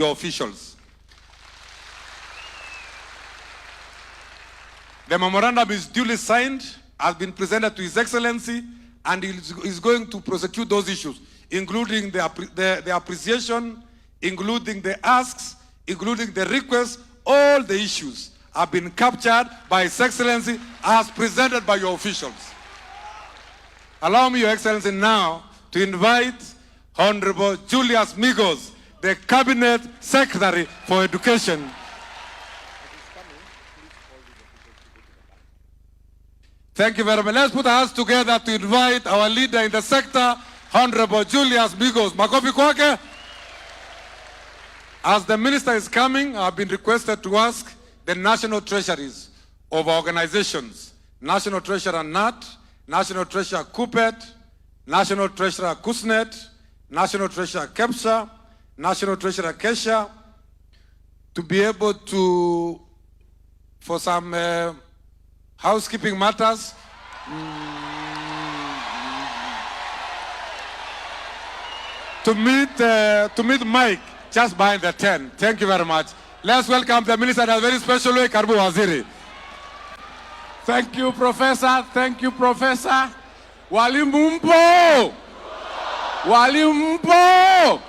your officials. The memorandum is duly signed, has been presented to His Excellency, and he is going to prosecute those issues, including the appreciation, including the asks, including the requests. All the issues have been captured by His Excellency as presented by your officials. Allow me, Your Excellency, now to invite Honorable Julius Migos, the Cabinet Secretary for Education. Thank you very much. Let's put our hands together to invite our leader in the sector, Honorable Julius Migos. Makofi kwake. As the minister is coming, I have been requested to ask the national treasuries of organizations, National Treasurer NAT, National Treasurer KUPET, National Treasurer KUSNET, National Treasurer KEPSA, National Treasurer KESHA, to be able to, for some housekeeping matters, to meet Mike just behind the tent. Thank you very much. Let's welcome the minister in a very special way, Karibu Waziri. Thank you, Professor. Thank you, Professor. Walimu mpo! Walimu mpo!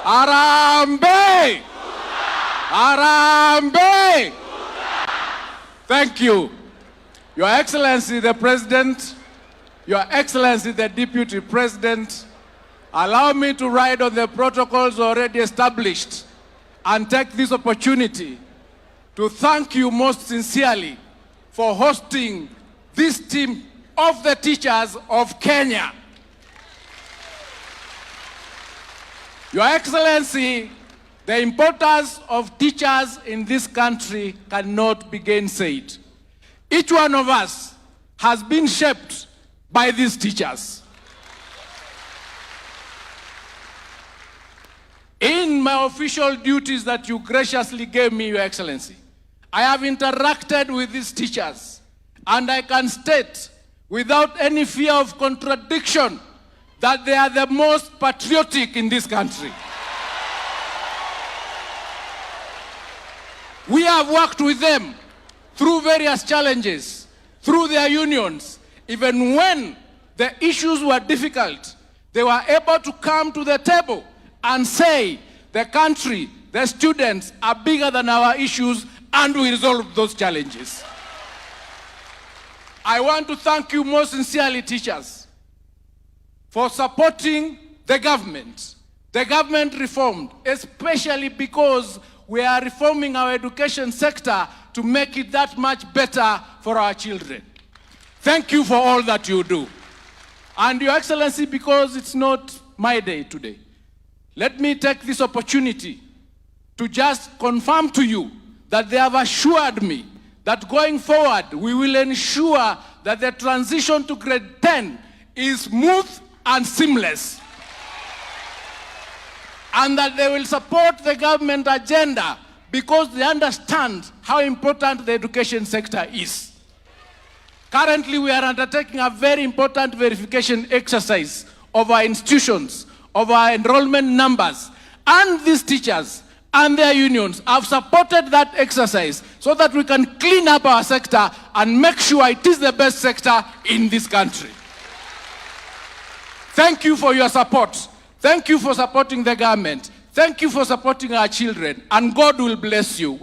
Arambe! Arambe! Thank you. Your Excellency the President, Your Excellency the Deputy President, allow me to ride on the protocols already established and take this opportunity to thank you most sincerely for hosting this team of the teachers of Kenya. Your Excellency, the importance of teachers in this country cannot be gainsaid. Each one of us has been shaped by these teachers. In my official duties that you graciously gave me, Your Excellency, I have interacted with these teachers, and I can state without any fear of contradiction that they are the most patriotic in this country. We have worked with them through various challenges, through their unions. Even when the issues were difficult, they were able to come to the table and say, the country, the students are bigger than our issues, and we resolve those challenges. I want to thank you most sincerely, teachers, for supporting the government. The government reformed, especially because we are reforming our education sector to make it that much better for our children. Thank you for all that you do. And Your Excellency, because it's not my day today, let me take this opportunity to just confirm to you that they have assured me that going forward, we will ensure that the transition to grade 10 is smooth and seamless, and that they will support the government agenda because they understand how important the education sector is. Currently, we are undertaking a very important verification exercise of our institutions, of our enrollment numbers, and these teachers and their unions have supported that exercise so that we can clean up our sector and make sure it is the best sector in this country. Thank you for your support. Thank you for supporting the government. Thank you for supporting our children, and God will bless you.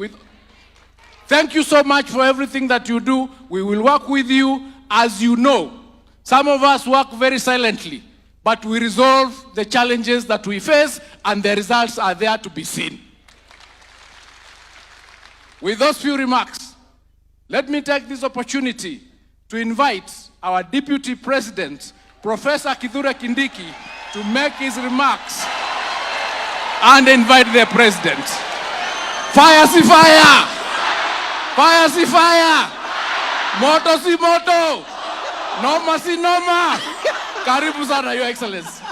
Thank you so much for everything that you do. We will work with you. As you know, some of us work very silently, but we resolve the challenges that we face, and the results are there to be seen. With those few remarks, let me take this opportunity to invite our Deputy President, Professor Kithure Kindiki, to make his remarks and invite the President. Fire si fire! Fire si fire! Moto si moto! Noma si noma! Karibu sana, Your Excellency.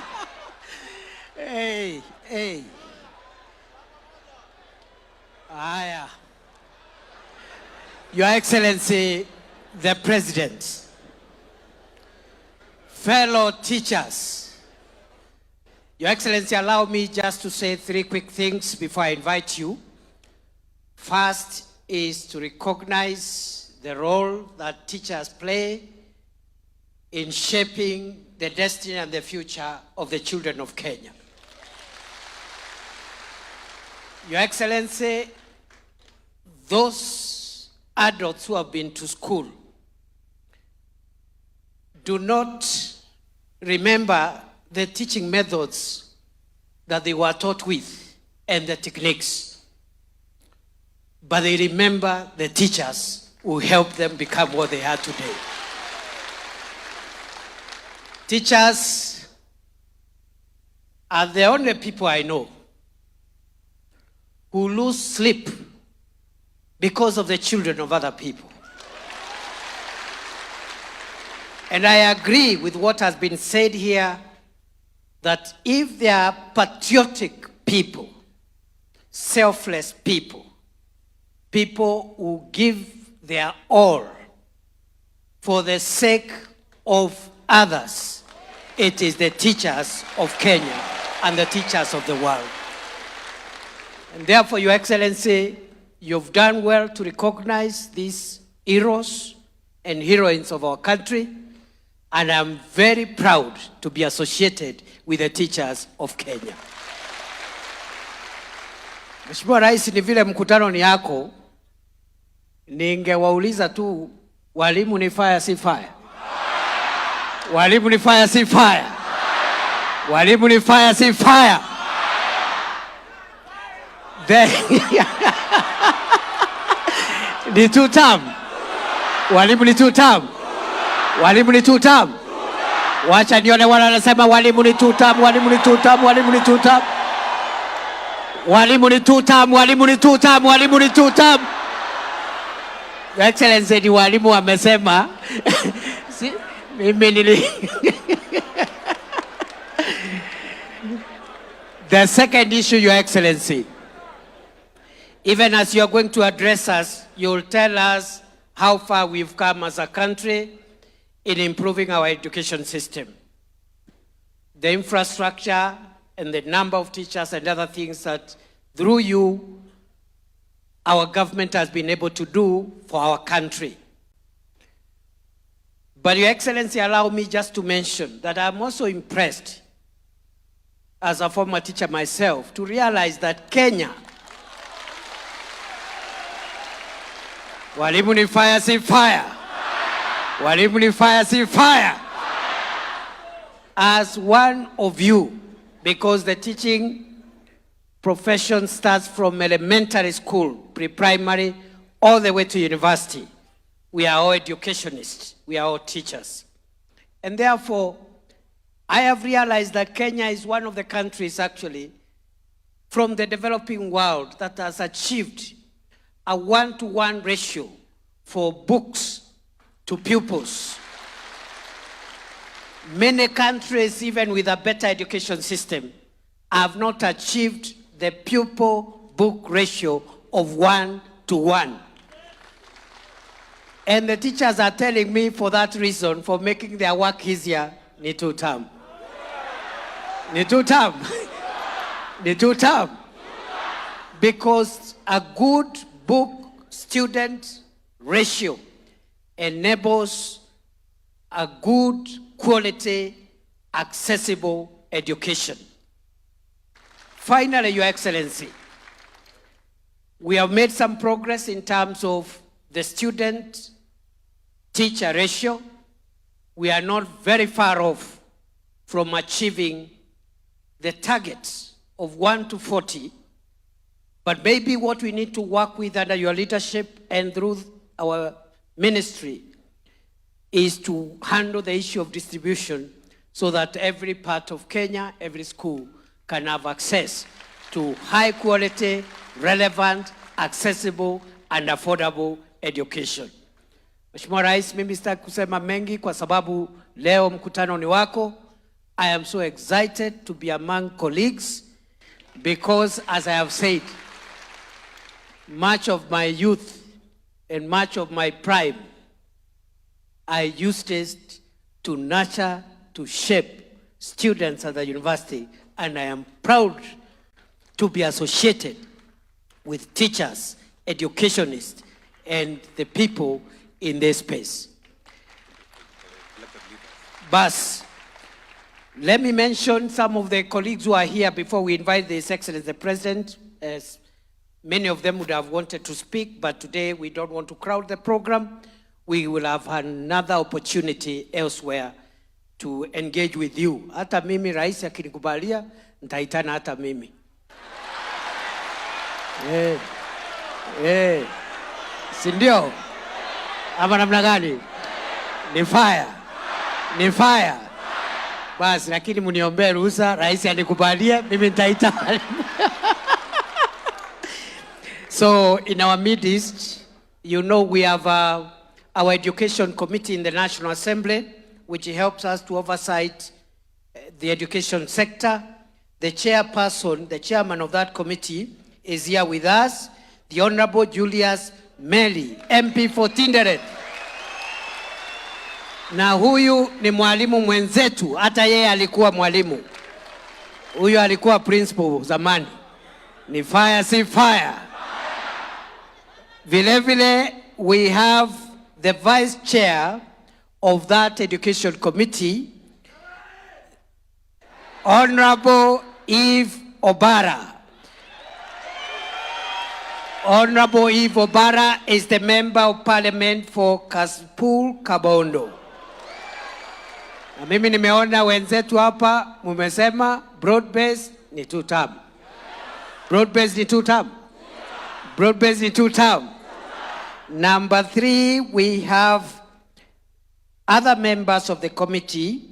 Hey. Aya. Your Excellency, the President, fellow teachers, Your Excellency, allow me just to say 3 quick things before I invite you. First is to recognize the role that teachers play in shaping the destiny and the future of the children of Kenya. Your Excellency, those adults who have been to school do not remember the teaching methods that they were taught with and the techniques, but they remember the teachers who helped them become what they are today. Teachers are the only people I know who lose sleep because of the children of other people. And I agree with what has been said here, that if they are patriotic people, selfless people, people who give their all for the sake of others, it is the teachers of Kenya and the teachers of the world. And therefore, Your Excellency, you've done well to recognize these heroes and heroines of our country, and I'm very proud to be associated with the teachers of Kenya. Mheshimiwa Rais, ni vile mkutano ni yako, ningewauliza tu, walimu ni fire si fire? Walimu ni fire si fire? Walimu ni fire si fire? Ni two term. Walimu ni two term. Walimu ni two term. Wacha nione wala anasema walimu ni two term, walimu ni two term, walimu ni two term. Walimu ni two term, walimu ni two term, walimu ni two term. Your Excellency, ni walimu wamesema. Si mimi nili. The second issue, Your Excellency, even as you are going to address us, you will tell us how far we've come as a country in improving our education system. The infrastructure and the number of teachers and other things that through you, our government has been able to do for our country. But Your Excellency, allow me just to mention that I'm also impressed, as a former teacher myself, to realize that Kenya, walimu ni fire si fire, walimu ni fire si fire, as one of you, because the teaching profession starts from elementary school, pre-primary, all the way to university. We are all educationists, we are all teachers. And therefore, I have realized that Kenya is one of the countries actually from the developing world that has achieved a 1-to-1 ratio for books to pupils. Many countries, even with a better education system, have not achieved the pupil-book ratio of 1-to-1. And the teachers are telling me for that reason, for making their work easier, ni two term. Ni two term. Ni two term. Because a good book-student ratio enables a good quality, accessible education. Finally, Your Excellency, we have made some progress in terms of the student-teacher ratio. We are not very far off from achieving the target of 1-to-40, but maybe what we need to work with under your leadership and through our ministry is to handle the issue of distribution so that every part of Kenya, every school can have access to high quality, relevant, accessible, and affordable education. Mheshimiwa Rais, mimi sitaki kusema mengi kwa sababu leo mkutano ni wako. I am so excited to be among colleagues because, as I have said, much of my youth and much of my prime, I used it to nurture, to shape students at the university and I am proud to be associated with teachers, educationists, and the people in this space. But let me mention some of the colleagues who are here before we invite His Excellency the President. As many of them would have wanted to speak, but today we don't want to crowd the program. We will have another opportunity elsewhere to engage with you. Hata mimi rais akinikubalia, nitaitana hata mimi. Si ndio? Ama namna gani? Ni fire. Ni fire. Basi lakini mniombee ruhusa rais anikubalia, mimi nitaitana. So in our midst, you know, we have our education committee in the National Assembly, which helps us to oversight the education sector. The chairperson, the chairman of that committee is here with us, the Honorable Julius Meli, MP for Tinderet. Na huyu ni mwalimu mwenzetu, hata yeye alikuwa mwalimu. Huyu alikuwa principal zamani. Ni fire si fire. Vile vile, we have the vice chair of that education committee, Honorable Eve Obara. Honorable Eve Obara is the member of parliament for Kasipul Kabondo. Na mimi nimeona wenzetu hapa mumesema broad-based ni 2 term. Broad-based ni 2 term. Broad-based ni 2 term. Number 3, we have other members of the committee,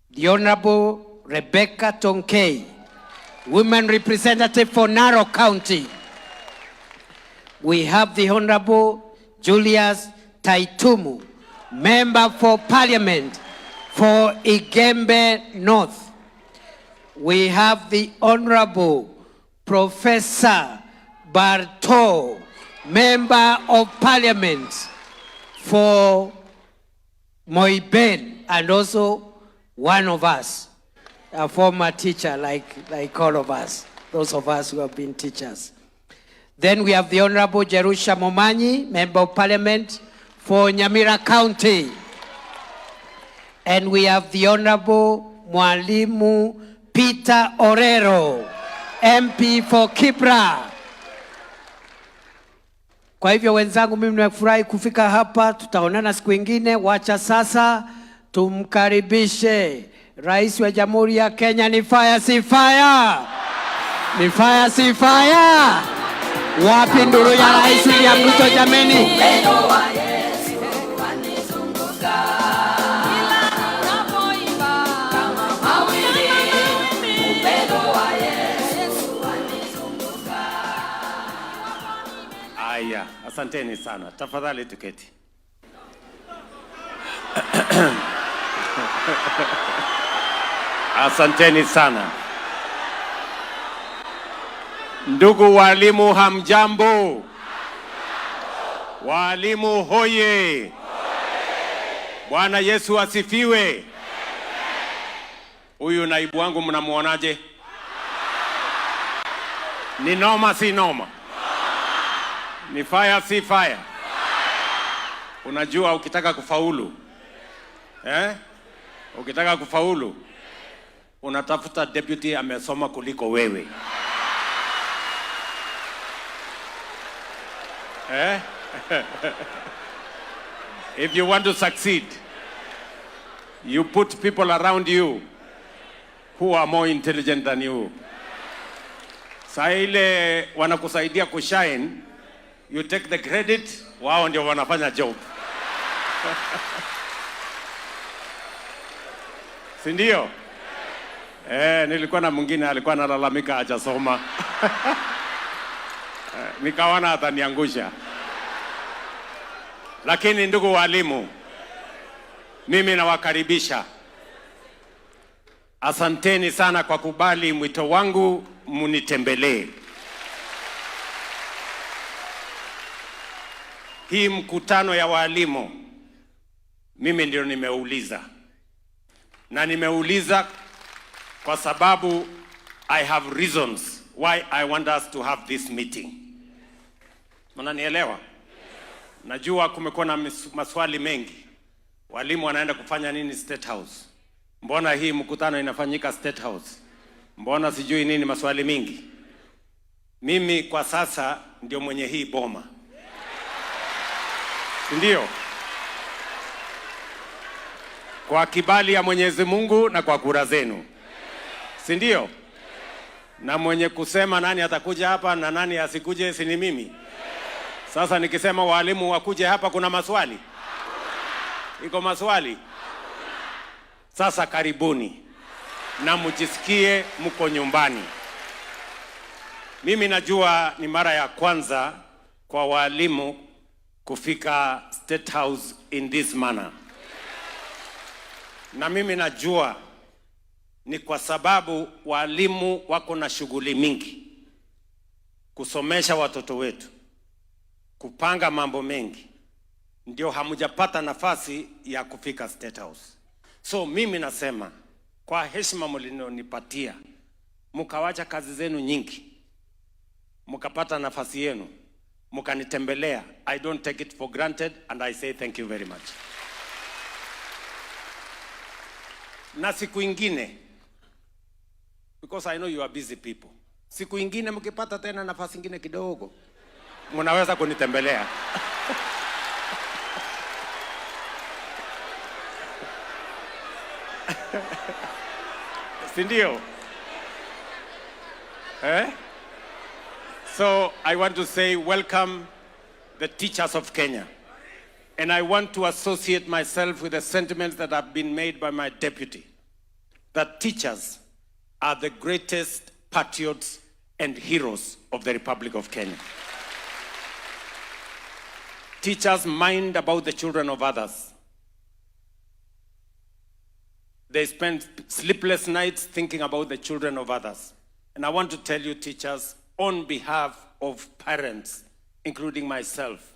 the Honorable Rebecca Tonkei, women representative for Narok County. We have the Honorable Julius Taitumu, member for parliament for Igembe North. We have the Honorable Professor Barto, member of parliament for Moiben, and also one of us, a former teacher like all of us, those of us who have been teachers. Then we have the Honorable Jerusha Momanyi, member of parliament for Nyamira County. And we have the Honorable Mwalimu Peter Orero, MP for Kibra. Kwa hivyo wenzangu, mimi nimefurahi kufika hapa. Tutaonana siku nyingine. Wacha sasa tumkaribishe Rais wa Jamhuri ya Kenya. Ni fire si fire? Ni fire si fire? Wapi nduru ya Rais William Ruto jameni? Aya, asanteni sana. Tafadhali tuketi. Asanteni sana. Ndugu walimu hamjambo? Walimu hoye. Bwana Yesu asifiwe. Huyu naibu wangu mnamuonaje? Ni noma si noma? Ni fire si fire? Unajua ukitaka kufaulu, ukitaka kufaulu, unatafuta deputy amesoma kuliko wewe. If you want to succeed, you put people around you who are more intelligent than you. Saa ile wanakusaidia kushine, you take the credit, wao ndio wanafanya job. Si ndio? Nilikuwa na mwingine alikuwa analalamika hajasoma. Nikaona ataniangusha. Lakini ndugu walimu, mimi nawakaribisha. Asanteni sana kwa kubali mwito wangu munitembelee. Hii mkutano ya walimu mimi ndio nimeuliza. Na nimeuliza kwa sababu I have reasons why I want us to have this meeting. Mnanielewa? Najua kumekuwa na maswali mengi. Walimu wanaenda kufanya nini State House? Mbona hii mkutano inafanyika State House? Mbona sijui nini, maswali mingi. Mimi kwa sasa ndio mwenye hii boma. Ndio. Kwa kibali ya Mwenyezi Mungu na kwa kura zenu. Si ndio? Na mwenye kusema nani atakuja hapa na nani asikuje si ni mimi. Sasa nikisema walimu wakuje hapa kuna maswali? Iko maswali? Sasa karibuni na mjisikie mko nyumbani. Mimi najua ni mara ya kwanza kwa walimu kufika State House in this manner. Na mimi najua ni kwa sababu walimu wako na shughuli mingi. Kusomesha watoto wetu, kupanga mambo mengi. Ndio hamujapata nafasi ya kufika State House. So mimi nasema kwa heshima mlinionipatia, mkawacha kazi zenu nyingi, mkapata nafasi yenu, mkanitembelea. I don't take it for granted and I say thank you very much. Na siku ingine, because I know you are busy people, siku ingine mkipata tena nafasi ingine kidogo, mnaweza kunitembelea. Sindio? So I want to say welcome the teachers of Kenya. And I want to associate myself with the sentiments that have been made by my deputy, that teachers are the greatest patriots and heroes of the Republic of Kenya. Teachers mind about the children of others. They spend sleepless nights thinking about the children of others. And I want to tell you, teachers, on behalf of parents, including myself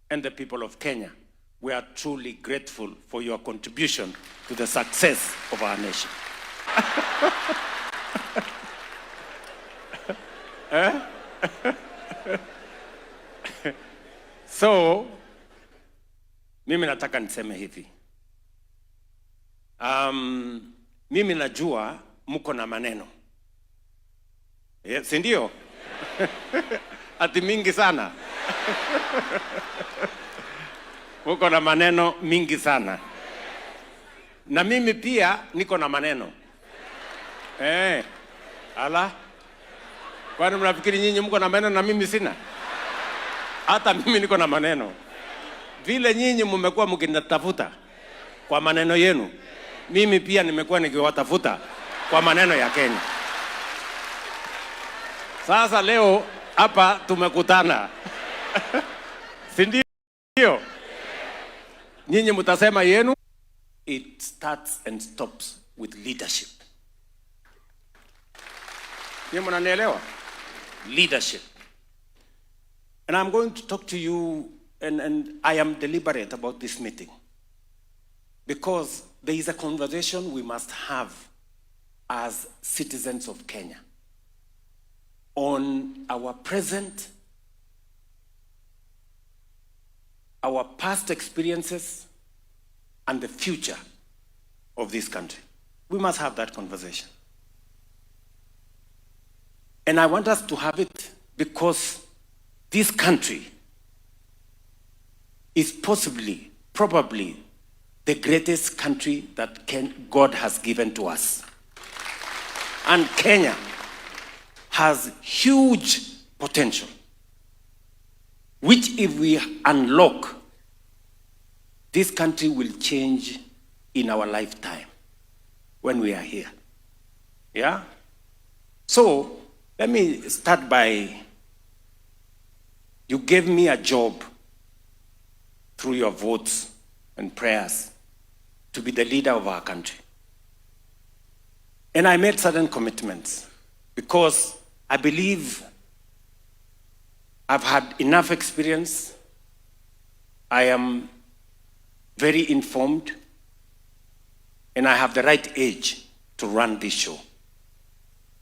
and the people of Kenya, we are truly grateful for your contribution to the success of our nation. So, mimi nataka niseme hivi. Mimi najua mko na maneno. Si ndio? Ati mingi sana. Mko na maneno mingi sana. Na mimi pia niko na maneno. Ala. Kwani mnafikiri nyinyi mko na maneno na mimi sina? Hata mimi niko na maneno. Vile nyinyi mmekuwa mkinitafuta kwa maneno yenu, mimi pia nimekuwa nikiwatafuta kwa maneno ya Kenya. Sasa leo hapa tumekutana. Si ndio? Nyinyi mtasema yenu. It starts and stops with leadership. Nyinyi mnanielewa? Leadership. And I'm going to talk to you, and I am deliberate about this meeting, because there is a conversation we must have as citizens of Kenya on our present, our past experiences, and the future of this country. We must have that conversation. And I want us to have it because this country is probably the greatest country that God has given to us. And Kenya has huge potential, which if we unlock, this country will change in our lifetime when we are here. Yeah? So, let me start by, you gave me a job through your votes and prayers to be the leader of our country. And I made certain commitments because I believe I've had enough experience. I am very informed, and I have the right age to run this show.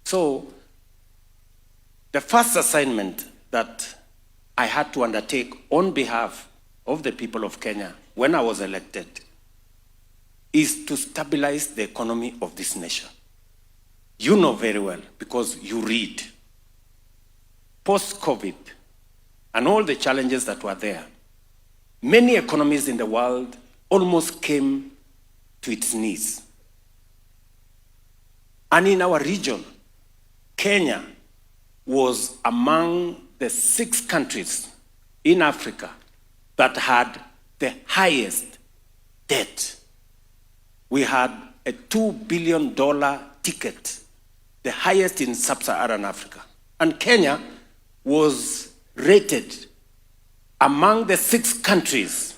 So, the first assignment that I had to undertake on behalf of the people of Kenya when I was elected is to stabilize the economy of this nation. You know very well, because you read. Post-COVID and all the challenges that were there, many economies in the world almost came to its knees. And in our region, Kenya was among the 6 countries in Africa that had the highest debt. We had a $2 billion ticket, the highest in sub-Saharan Africa. And Kenya was rated among the 6 countries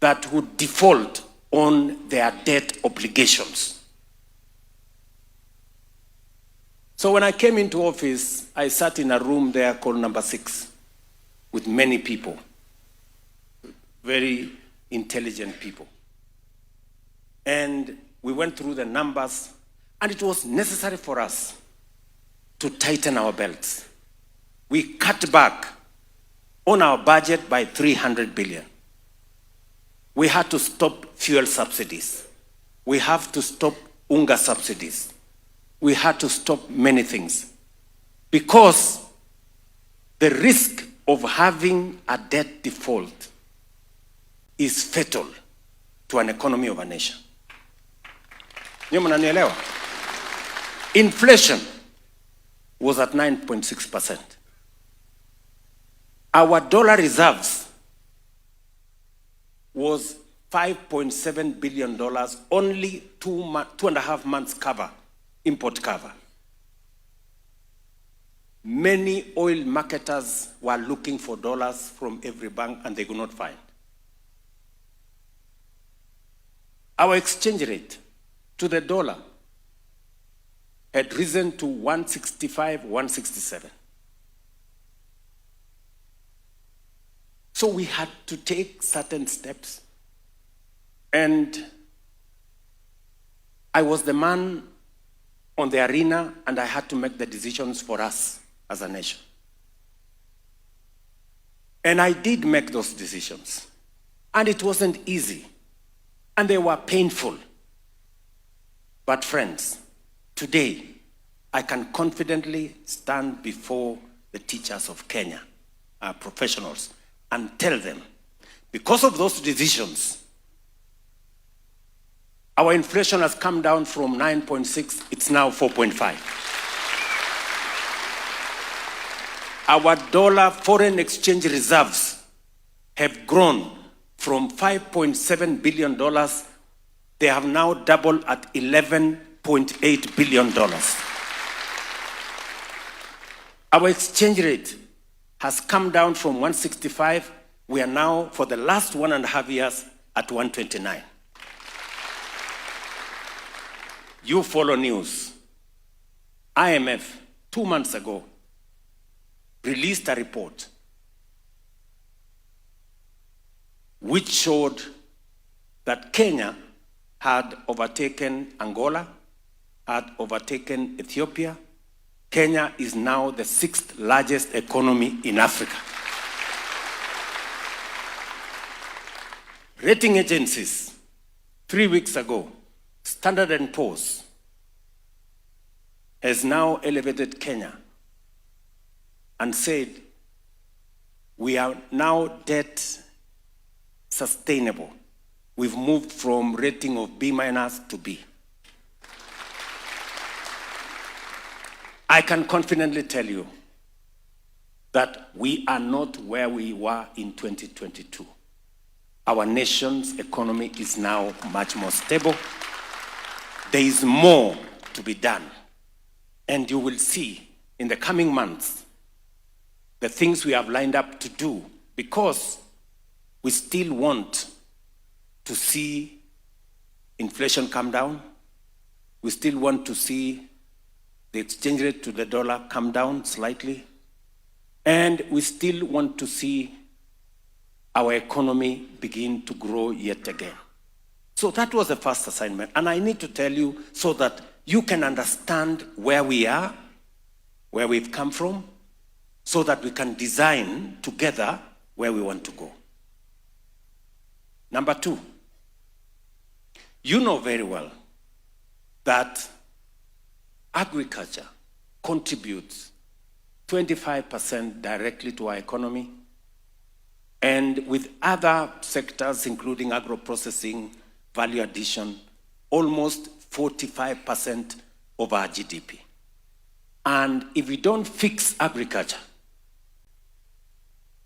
that would default on their debt obligations. So when I came into office, I sat in a room there called number 6 with many people, very intelligent people. And we went through the numbers, and it was necessary for us to tighten our belts. We cut back on our budget by 300 billion. We had to stop fuel subsidies. We have to stop unga subsidies. We had to stop many things because the risk of having a debt default is fatal to an economy of a nation. Nyinyi mnanielewa? Inflation was at 9.6%. Our dollar reserves was $5.7 billion, only 2.5 months cover, import cover. Many oil marketers were looking for dollars from every bank and they could not find. Our exchange rate to the dollar had risen to 165, 167. So we had to take certain steps. And I was the man on the arena, and I had to make the decisions for us as a nation. And I did make those decisions. And it wasn't easy. And they were painful. But friends, today, I can confidently stand before the teachers of Kenya, our professionals, and tell them, because of those decisions, our inflation has come down from 9.6, it's now 4.5. Our dollar foreign exchange reserves have grown from $5.7 billion. They have now doubled at $11.8 billion. Our exchange rate has come down from 165. We are now, for the last 1.5 years, at 129. You follow news. IMF, 2 months ago, released a report which showed that Kenya had overtaken Angola, had overtaken Ethiopia. Kenya is now the 6th largest economy in Africa. Rating agencies, 3 weeks ago, Standard & Poor's has now elevated Kenya and said, we are now debt sustainable. We've moved from rating of B- to B. I can confidently tell you that we are not where we were in 2022. Our nation's economy is now much more stable. There is more to be done. And you will see in the coming months the things we have lined up to do, because we still want to see inflation come down. We still want to see the exchange rate to the dollar come down slightly. And we still want to see our economy begin to grow yet again. So that was the first assignment. And I need to tell you so that you can understand where we are, where we've come from, so that we can design together where we want to go. Number two, you know very well that agriculture contributes 25% directly to our economy, and with other sectors, including agro-processing, value addition, almost 45% of our GDP. And if we don't fix agriculture,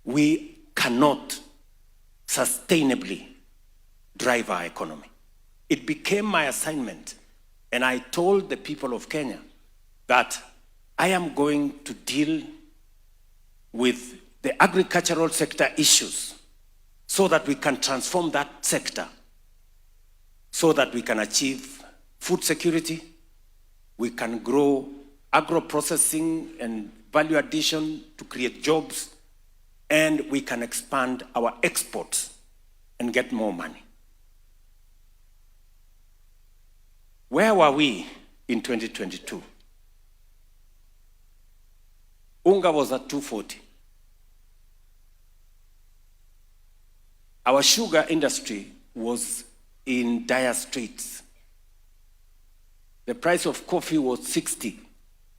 we cannot sustainably drive our economy. It became my assignment, and I told the people of Kenya that I am going to deal with the agricultural sector issues so that we can transform that sector, so that we can achieve food security, we can grow agro-processing and value addition to create jobs, and we can expand our exports and get more money. Where were we in 2022? Unga was at 240. Our sugar industry was in dire straits. The price of coffee was 60.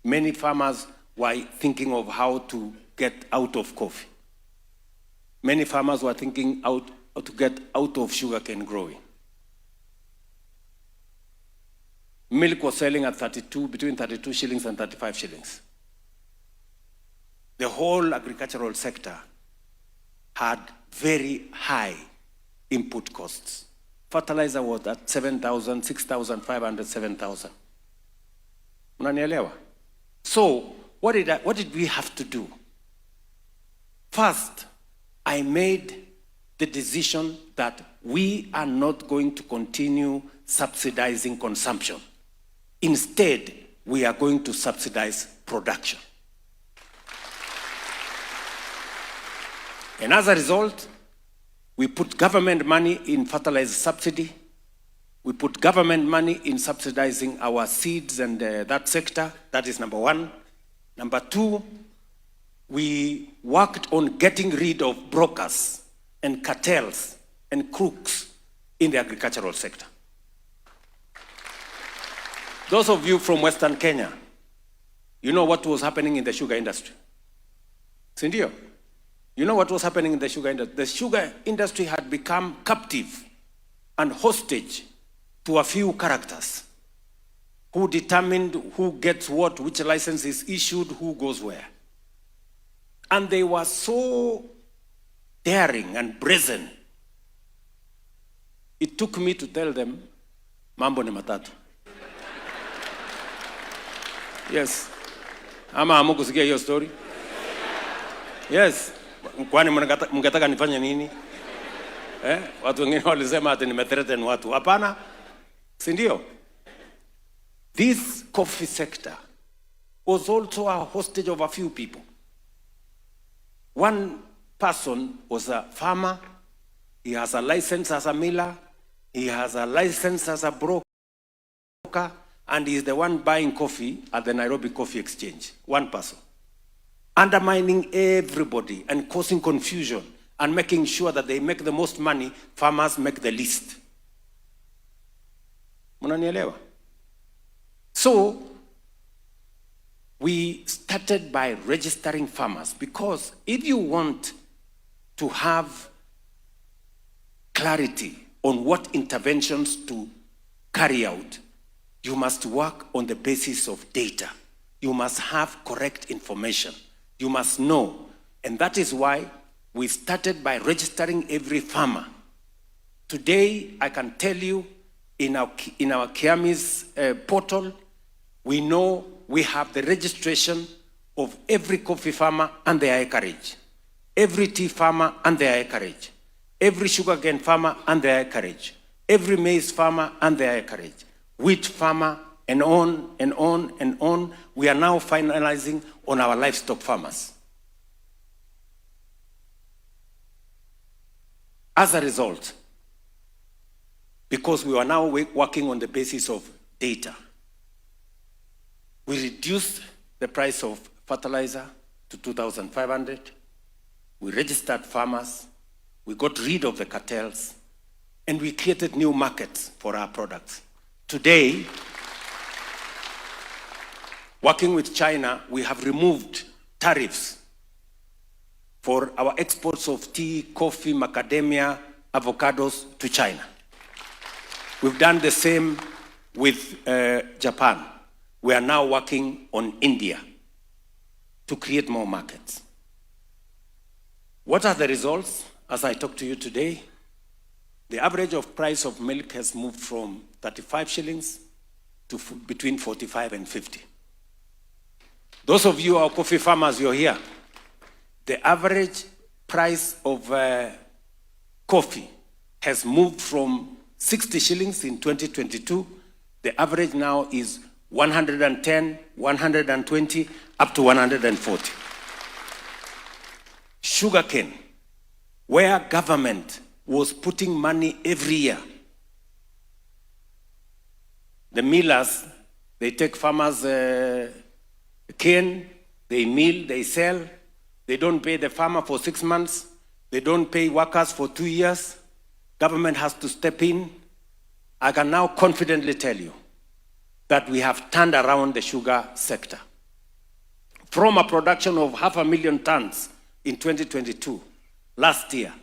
Many farmers were thinking of how to get out of coffee. Many farmers were thinking how to get out of sugarcane growing. Milk was selling at between 32 shillings and 35 shillings. The whole agricultural sector had very high input costs. Fertilizer was at 7,000, 6,500, 7,000. Unanielewa? So, what did we have to do? First, I made the decision that we are not going to continue subsidizing consumption. Instead, we are going to subsidize production. And as a result, we put government money in fertilizer subsidy. We put government money in subsidizing our seeds and that sector. That is number one. Number two, we worked on getting rid of brokers and cartels and crooks in the agricultural sector. Those of you from Western Kenya, you know what was happening in the sugar industry. Sindio? You know what was happening in the sugar industry? The sugar industry had become captive and hostage to a few characters who determined who gets what, which license is issued, who goes where. And they were so daring and brazen. It took me to tell them, mambo ni matatu. Yes. Ama hamukusikia hiyo story? Yes. Kwani mngetaka nifanye nini? Watu wengine walisema ati nimethreaten watu. Hapana. Si ndio? This coffee sector was also a hostage of a few people. One person was a farmer. He has a license as a miller. He has a license as a broker. And he is the one buying coffee at the Nairobi Coffee Exchange. One person. Undermining everybody and causing confusion and making sure that they make the most money, farmers make the least. Munanielewa? So, we started by registering farmers, because if you want to have clarity on what interventions to carry out, you must work on the basis of data. You must have correct information. You must know. And that is why we started by registering every farmer. Today, I can tell you, in our Kiami's portal, we know we have the registration of every coffee farmer and their acreage, every tea farmer and their acreage, every sugarcane farmer and their acreage, every maize farmer and their acreage, wheat farmer, and on and on and on. We are now finalizing on our livestock farmers. As a result, because we are now working on the basis of data, We reduced the price of fertilizer to 2,500. We registered farmers. We got rid of the cartels. And we created new markets for our products. Today, working with China, we have removed tariffs for our exports of tea, coffee, macadamia, avocados to China. We've done the same with Japan. We are now working on India to create more markets. What are the results as I talk to you today? The average of price of milk has moved from 35 shillings to between 45 and 50. Those of you who are coffee farmers, you're here. The average price of coffee has moved from 60 shillings in 2022. The average now is 110, 120, up to 140. Sugarcane, where government was putting money every year. The millers, they take farmers' cane, they mill, they sell. They don't pay the farmer for 6 months. They don't pay workers for 2 years. Government has to step in. I can now confidently tell you that we have turned around the sugar sector. From a production of 500,000 tons in 2022, last year,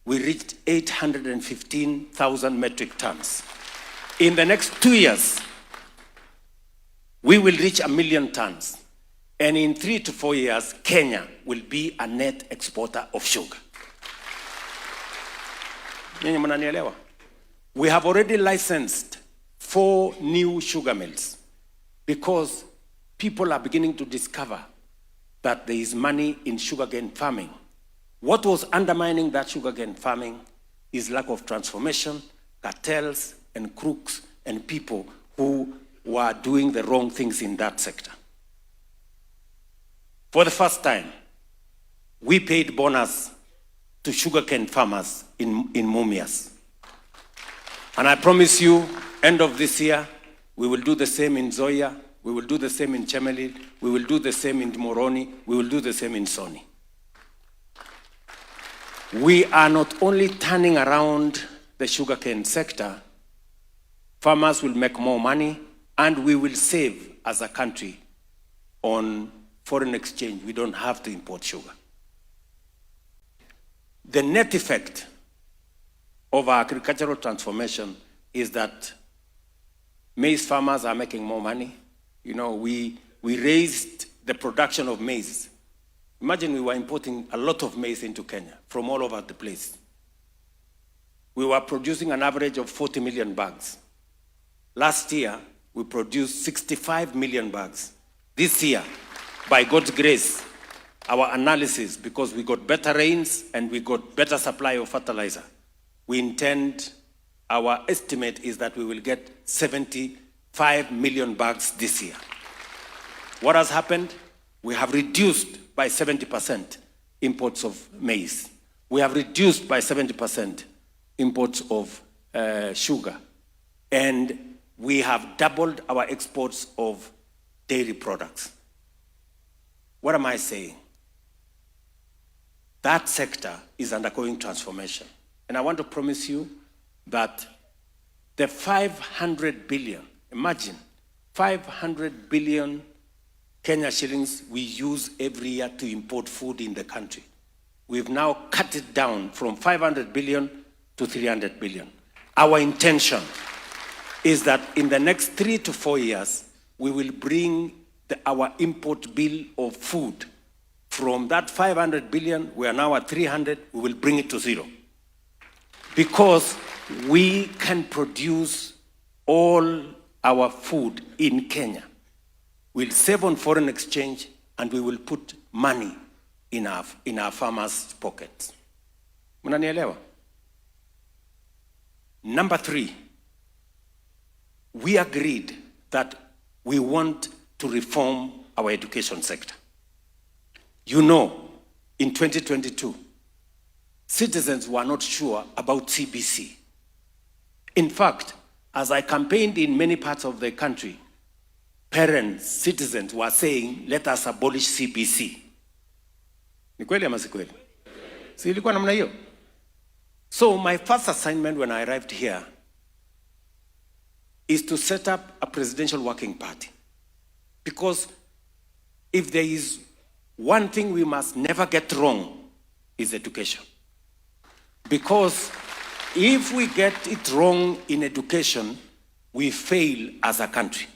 we reached 815,000 metric tons. In the next 2 years, we will reach 1 million tons. And in 3 to 4 years, Kenya will be a net exporter of sugar. We have already licensed 4 new sugar mills because people are beginning to discover that there is money in sugarcane farming. What was undermining that sugarcane farming is lack of transformation, cartels, and crooks, and people who were doing the wrong things in that sector. For the first time, we paid bonus to sugarcane farmers in Mumias. And I promise you, end of this year, we will do the same in Zoya, we will do the same in Chemelil, we will do the same in Moroni, we will do the same in Soni. We are not only turning around the sugarcane sector, farmers will make more money, and we will save as a country on foreign exchange. We don't have to import sugar. The net effect of our agricultural transformation is that maize farmers are making more money. You know, we raised the production of maize. Imagine we were importing a lot of maize into Kenya from all over the place. We were producing an average of 40 million bags. Last year, we produced 65 million bags. This year, by God's grace, our analysis, because we got better rains and we got better supply of fertilizer, we intend, our estimate is that we will get 75 million bags this year. What has happened? We have reduced by 70% imports of maize. We have reduced by 70% imports of sugar. And we have doubled our exports of dairy products. What am I saying? That sector is undergoing transformation. And I want to promise you that the 500 billion, imagine, 500 billion Kenya shillings we use every year to import food in the country. We've now cut it down from 500 billion to 300 billion. Our intention is that in the next 3 to 4 years, we will bring our import bill of food from that 500 billion, we are now at 300, we will bring it to 0. Because we can produce all our food in Kenya. We'll save on foreign exchange and we will put money in our farmers' pockets. Mnanielewa? Number 3, we agreed that we want to reform our education sector. You know, in 2022, citizens were not sure about CBC. In fact, as I campaigned in many parts of the country, parents, citizens were saying, let us abolish CBC. Ni kweli ama si kweli? Si ilikuwa namna hiyo? So my first assignment when I arrived here is to set up a presidential working party. Because if there is one thing we must never get wrong, is education. Because if we get it wrong in education, we fail as a country.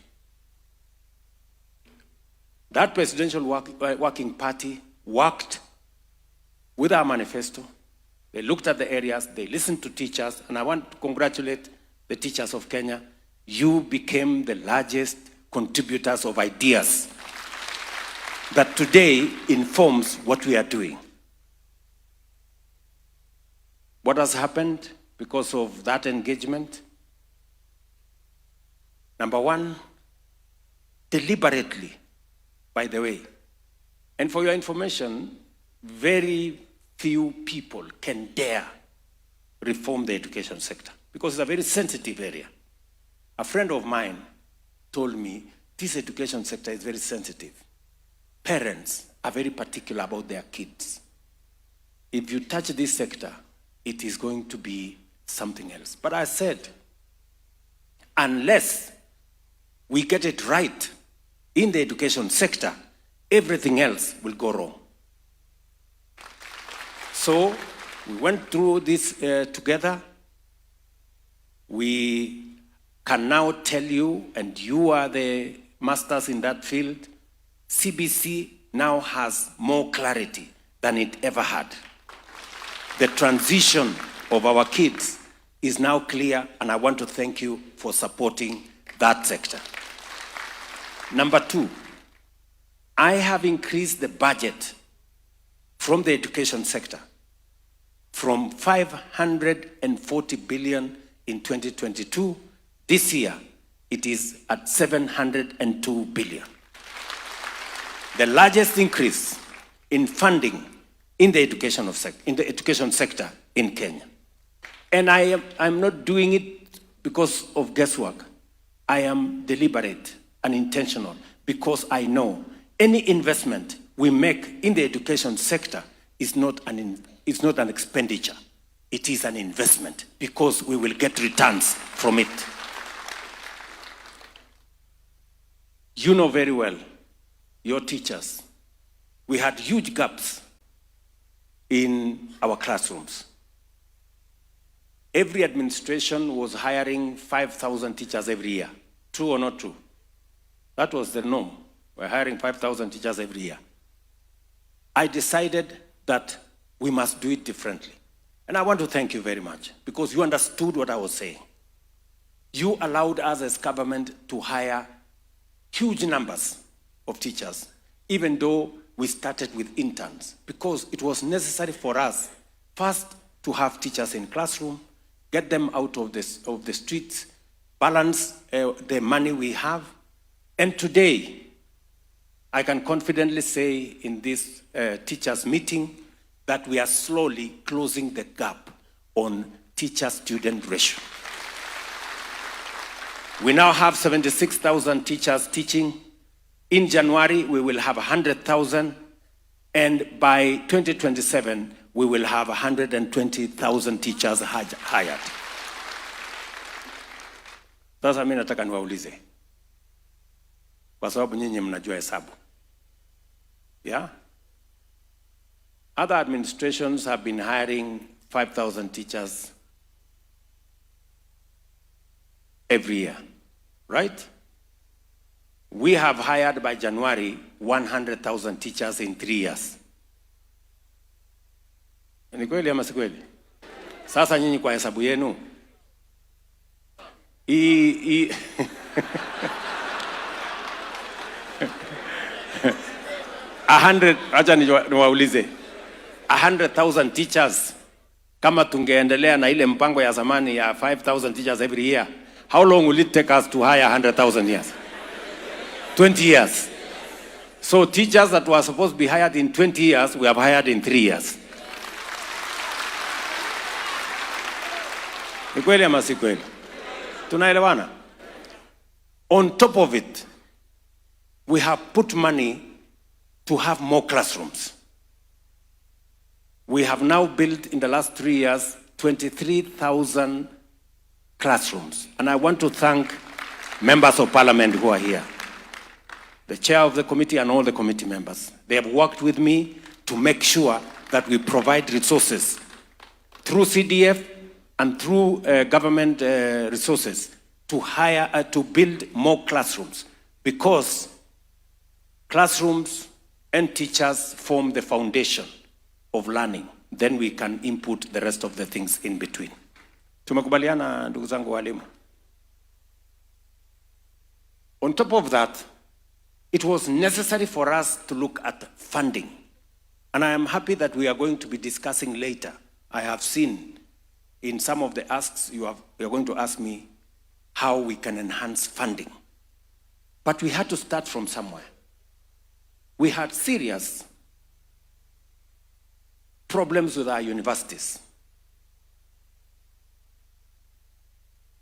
That presidential working party worked with our manifesto. They looked at the areas, they listened to teachers, and I want to congratulate the teachers of Kenya. You became the largest contributors of ideas that today informs what we are doing. What has happened because of that engagement? Number one, deliberately, by the way, and for your information, very few people can dare reform the education sector because it's a very sensitive area. A friend of mine told me this education sector is very sensitive. Parents are very particular about their kids. If you touch this sector, it is going to be something else. But I said, unless we get it right in the education sector, everything else will go wrong. So we went through this together. We can now tell you, and you are the masters in that field, CBC now has more clarity than it ever had. The transition of our kids is now clear, and I want to thank you for supporting that sector. Number two, I have increased the budget from the education sector from 540 billion in 2022. This year, it is at 702 billion. The largest increase in funding in the education sector in Kenya. And I'm not doing it because of guesswork. I am deliberate and intentional because I know any investment we make in the education sector is not an expenditure. It is an investment because we will get returns from it. You know very well, your teachers, we had huge gaps in our classrooms. Every administration was hiring 5,000 teachers every year. True or not true? That was the norm. We're hiring 5,000 teachers every year. I decided that we must do it differently. And I want to thank you very much because you understood what I was saying. You allowed us as government to hire huge numbers of teachers, even though we started with interns, because it was necessary for us first to have teachers in classroom, get them out of the streets, balance the money we have. And today, I can confidently say in this teachers meeting that we are slowly closing the gap on teacher-student ratio. We now have 76,000 teachers teaching. In January, we will have 100,000. And by 2027, we will have 120,000 teachers hired. Sasa mimi nataka niwaulize, kwa sababu nyinyi mnajua hesabu. Yeah? Other administrations have been hiring 5,000 teachers every year, right? We have hired by January 100,000 teachers in 3 years. Ni kweli ama si kweli? Sasa nyinyi kwa hesabu yenu, 100, acha niwaulize, 100,000 teachers, kama tungeendelea na ile mpango ya zamani ya 5,000 teachers every year, how long will it take us to hire 100,000 years? 20 years. So teachers that were supposed to be hired in 20 years, we have hired in 3 years. Ni kweli ama si kweli? Tunaelewana? On top of it, we have put money to have more classrooms. We have now built in the last 3 years 23,000 classrooms. And I want to thank members of parliament who are here, the chair of the committee and all the committee members. They have worked with me to make sure that we provide resources through CDF and through government resources to build more classrooms, because classrooms and teachers form the foundation of learning. Then we can input the rest of the things in between. Tumekubaliana ndugu zangu walimu. On top of that, it was necessary for us to look at funding. And I am happy that we are going to be discussing later. I have seen in some of the asks you are going to ask me how we can enhance funding. But we had to start from somewhere. We had serious problems with our universities.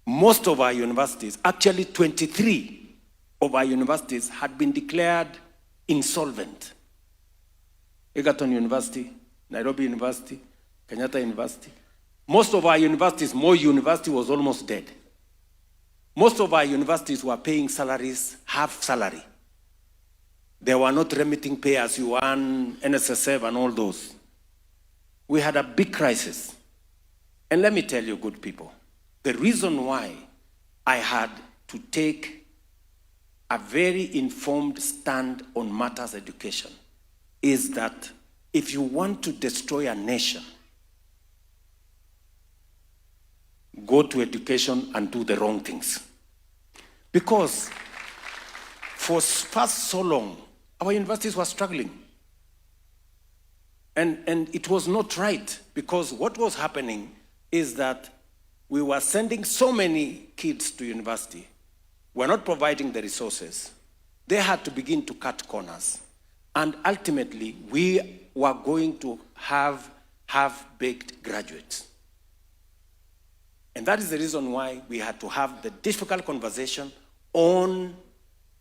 Most of our universities, actually 23 of our universities, had been declared insolvent. Egerton University, Nairobi University, Kenyatta University. Most of our universities, Moi University was almost dead. Most of our universities were paying salaries, half salary. They were not remitting pay as you earn, NSSF and all those. We had a big crisis. And let me tell you, good people, the reason why I had to take a very informed stand on matters education is that if you want to destroy a nation, go to education and do the wrong things. Because for so long, our universities were struggling. And it was not right, because what was happening is that we were sending so many kids to university. We're not providing the resources. They had to begin to cut corners. And ultimately, we were going to have half-baked graduates. And that is the reason why we had to have the difficult conversation on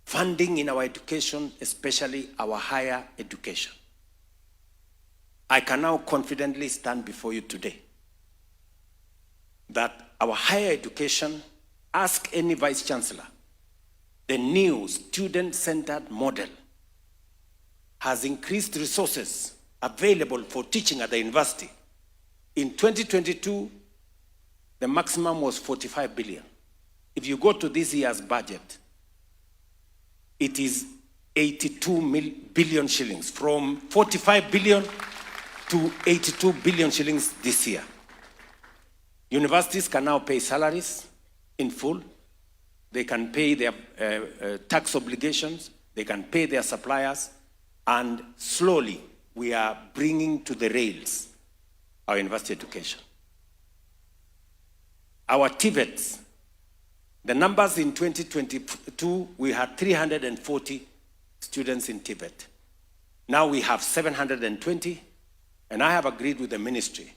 funding in our education, especially our higher education. I can now confidently stand before you today that our higher education, ask any vice chancellor, the new student-centered model has increased resources available for teaching at the university. In 2022, the maximum was 45 billion. If you go to this year's budget, it is 82 billion shillings, from 45 billion to 82 billion shillings this year. Universities can now pay salaries in full. They can pay their tax obligations. They can pay their suppliers. And slowly, we are bringing to the rails our university education. Our TVETs, the numbers in 2022, we had 340 students in TVET. Now we have 720, and I have agreed with the ministry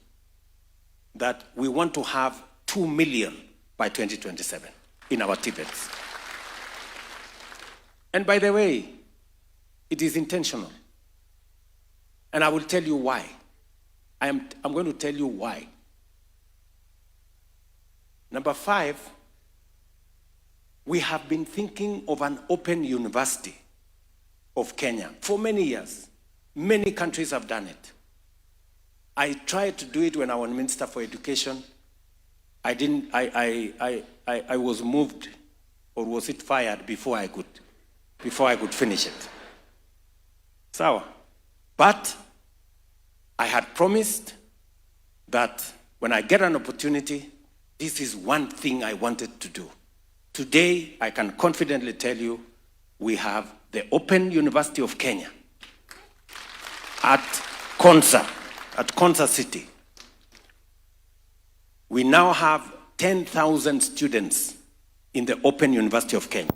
that we want to have 2 million by 2027 in our TVETs. And by the way, it is intentional. And I will tell you why. I'm going to tell you why. Number 5, we have been thinking of an open university of Kenya for many years. Many countries have done it. I tried to do it when I was Minister for Education. I was moved, or was it fired before I could finish it. So, but I had promised that when I get an opportunity, this is one thing I wanted to do. Today, I can confidently tell you, we have the Open University of Kenya at Konza City. We now have 10,000 students in the Open University of Kenya.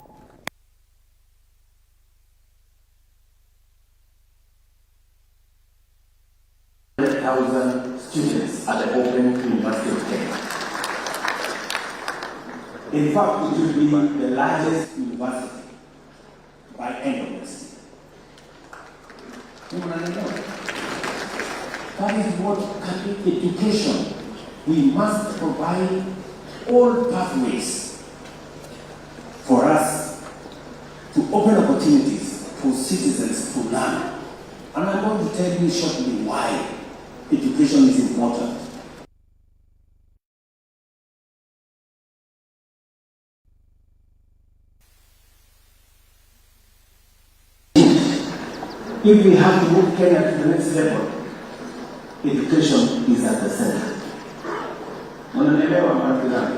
Students at the Open University of Kenya. In fact, it will be the largest university by end of this year. That is what Catholic education. We must provide all pathways for us to open opportunities for citizens to learn. And I'm going to tell you shortly why education is important. If we have to move Kenya to the next level, education is at the center. Mnanielewa marafiki zangu?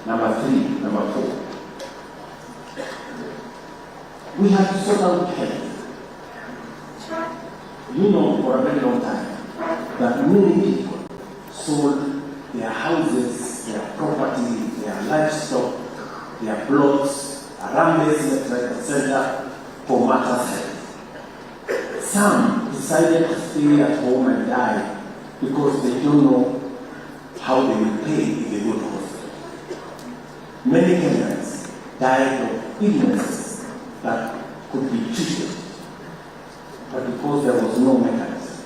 Number 3, number 4. We have to sort out health. You know for a very long time that many people sold their houses, their property, their livestock, their plots, around etc. for matters health. Some decided to stay at home and die because they don't know how they will pay if they go to hospital. Many Kenyans died of illnesses that could be treated, but because there was no mechanism.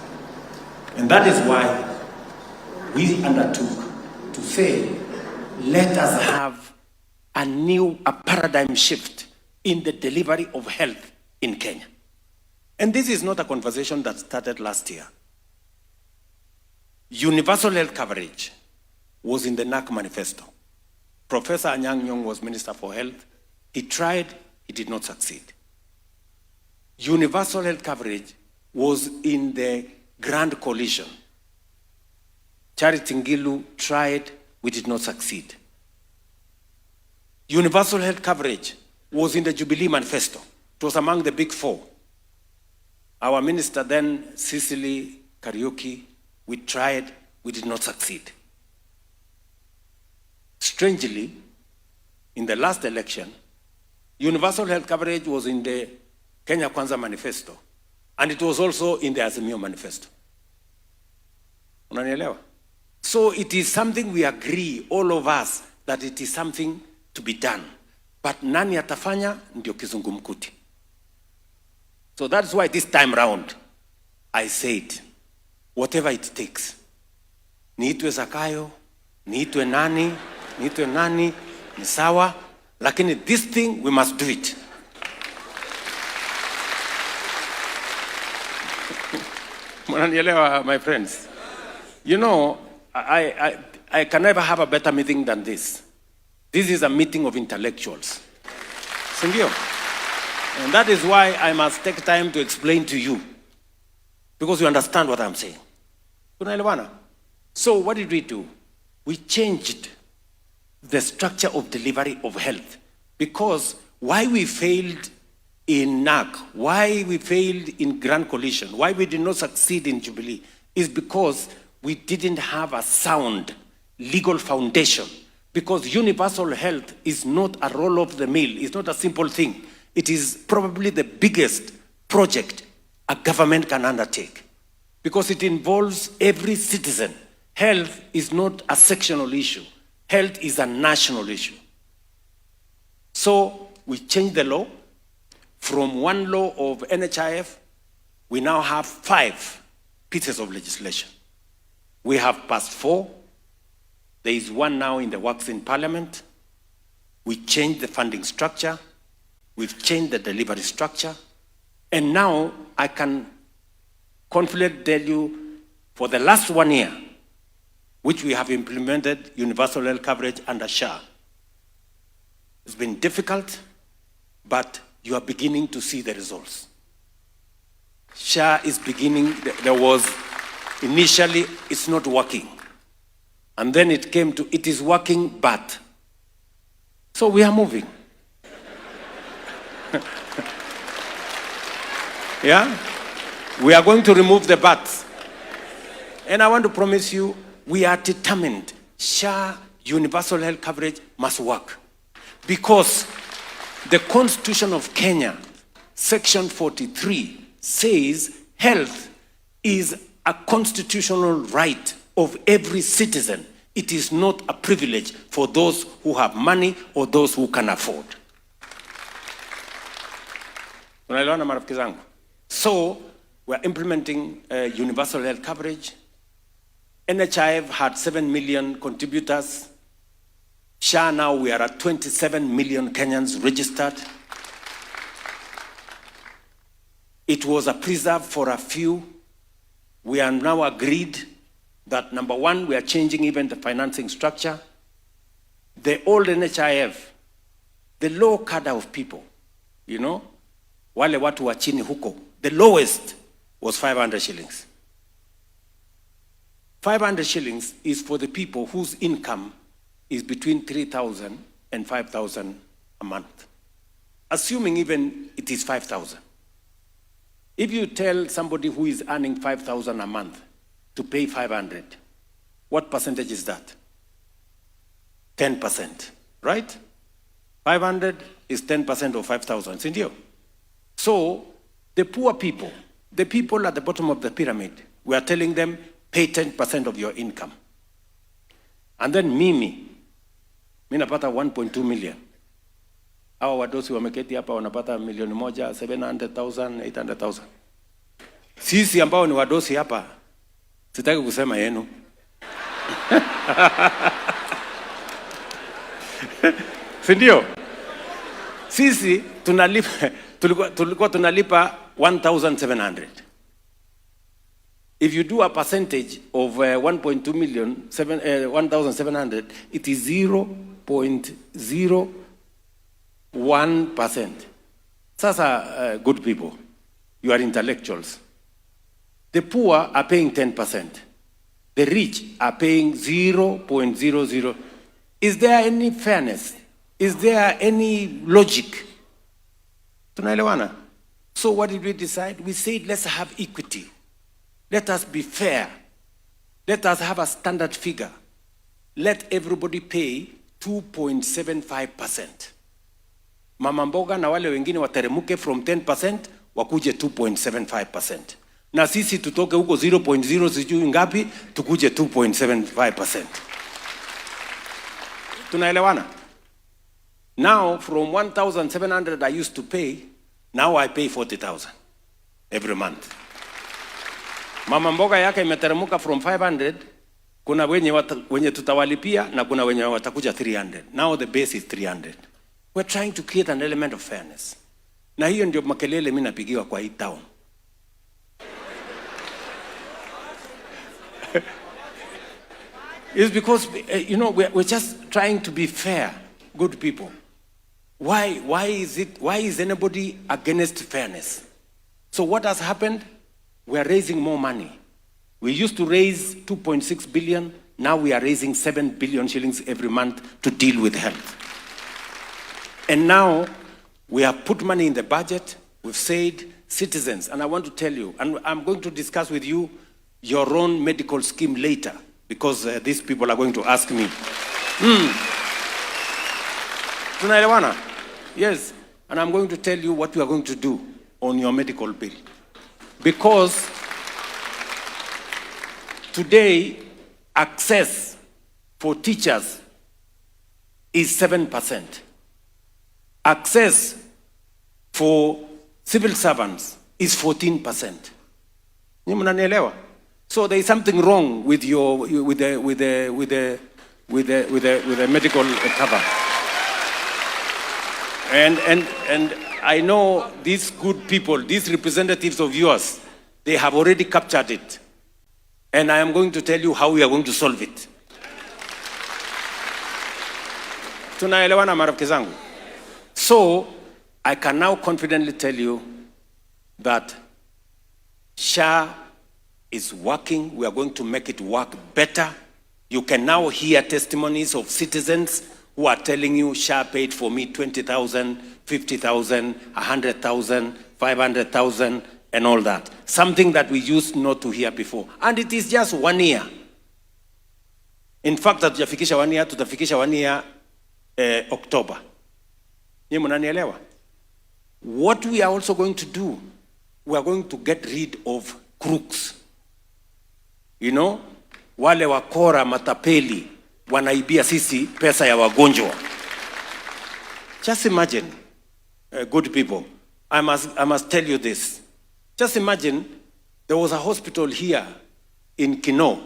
And that is why we undertook to say, let us have a paradigm shift in the delivery of health in Kenya. And this is not a conversation that started last year. Universal health coverage was in the NAC manifesto. Professor Anyang' Nyong'o was Minister for Health. He tried, he did not succeed. Universal health coverage was in the Grand Coalition. Charity Ngilu tried, we did not succeed. Universal health coverage was in the Jubilee manifesto. It was among the big 4. Our minister then, Cecily Kariuki, we tried, we did not succeed. Strangely, in the last election, universal health coverage was in the Kenya Kwanza manifesto, and it was also in the Azimio manifesto. Unanielewa? So it is something we agree, all of us, that it is something to be done. But nani atafanya ndio kizungumkuti. So that's why this time round, I said, whatever it takes. Niitwe Zakayo, niitwe nani, ni sawa, lakini this thing, we must do it. My friends, you know, I can never have a better meeting than this. This is a meeting of intellectuals. Sindio? And that is why I must take time to explain to you, because you understand what I'm saying. So what did we do? We changed the structure of delivery of health, because why we failed in NAC, why we failed in Grand Coalition, why we did not succeed in Jubilee, is because we didn't have a sound legal foundation. Because universal health is not a roll of the mill, it's not a simple thing. It is probably the biggest project a government can undertake, because it involves every citizen. Health is not a sectional issue. Health is a national issue. So we changed the law. From one law of NHIF, we now have 5 pieces of legislation. We have passed 4. There is 1 now in the works in Parliament. We changed the funding structure. We've changed the delivery structure. And now I can confidently tell you, for the last 1 year, which we have implemented universal health coverage under SHA. It's been difficult, but you are beginning to see the results. SHA is beginning, there was initially, it's not working. And then it came to, it is working, but. So we are moving. Yeah? We are going to remove the buts. And I want to promise you, we are determined. SHA, universal health coverage, must work. Because the Constitution of Kenya, Section 43, says health is a constitutional right of every citizen. It is not a privilege for those who have money or those who can afford. Tunaelewana marafiki zangu? So, we're implementing universal health coverage. NHIF had 7 million contributors. SHA now we are at 27 million Kenyans registered. It was a preserve for a few. We are now agreed that number one, we are changing even the financing structure. The old NHIF, the low cadre of people, you know, wale watu wa chini huko, the lowest was 500 shillings. 500 shillings is for the people whose income is between 3,000 and 5,000 a month. Assuming even it is 5,000. If you tell somebody who is earning 5,000 a month to pay 500, what percentage is that? 10%, right? 500 is 10% of 5,000, isn't it? So the poor people, the people at the bottom of the pyramid, we are telling them, pay 10% of your income. And then mimi napata 1.2 million. Hawa wadosi wameketi hapa wanapata 1,100,000, 700,000, 800,000. Sisi ambao ni wadosi hapa, sitaki kusema yenu. Sindio? Sisi tulikuwa tunalipa 1,700. If you do a percentage of 1.2 million, 1,700, it is 0.01%. Sasa, good people, you are intellectuals. The poor are paying 10%. The rich are paying 0.00. Is there any fairness? Is there any logic? Tunaelewana? So what did we decide? We said, let's have equity. Let us be fair. Let us have a standard figure. Let everybody pay 2.75%. Mama mboga na wale wengine wateremuke from 10% wakuje 2.75%. Na sisi tutoke huko 0.0 sijui ngapi tukuje 2.75%. Tunaelewana? Now from 1,700 I used to pay, now I pay 40,000 every month. Mama mboga yake imeteremuka from 500, kuna wenye tutawalipia na kuna wenye watakuja 300. Now the base is 300. We're trying to create an element of fairness. Na hiyo ndio makelele mimi napigiwa kwa hii town. It's because, you know, we're just trying to be fair, good people. Why is anybody against fairness? So what has happened? We are raising more money. We used to raise 2.6 billion. Now we are raising 7 billion shillings every month to deal with health. And now we have put money in the budget. We've said citizens, and I want to tell you, and I'm going to discuss with you your own medical scheme later, because these people are going to ask me. Tunaelewana? Yes, and I'm going to tell you what we are going to do on your medical bill. Because today, access for teachers is 7%. Access for civil servants is 14%. Ni mnanielewa? So there is something wrong with the medical cover. And I know these good people, these representatives of yours, they have already captured it. And I am going to tell you how we are going to solve it. Tunaelewana marafiki zangu? So, I can now confidently tell you that SHA is working. We are going to make it work better. You can now hear testimonies of citizens who are telling you SHA paid for me 20,000, 50,000, 100,000, 500,000, and all that. Something that we used not to hear before. And it is just 1 year. In fact, tutafikisha 1 year, tutafikisha 1 year October. Ni mnanielewa? What we are also going to do, we are going to get rid of crooks. You know, wale wakora matapeli wanaibia sisi pesa ya wagonjwa. Just imagine, good people, I must tell you this. Just imagine there was a hospital here in Kino,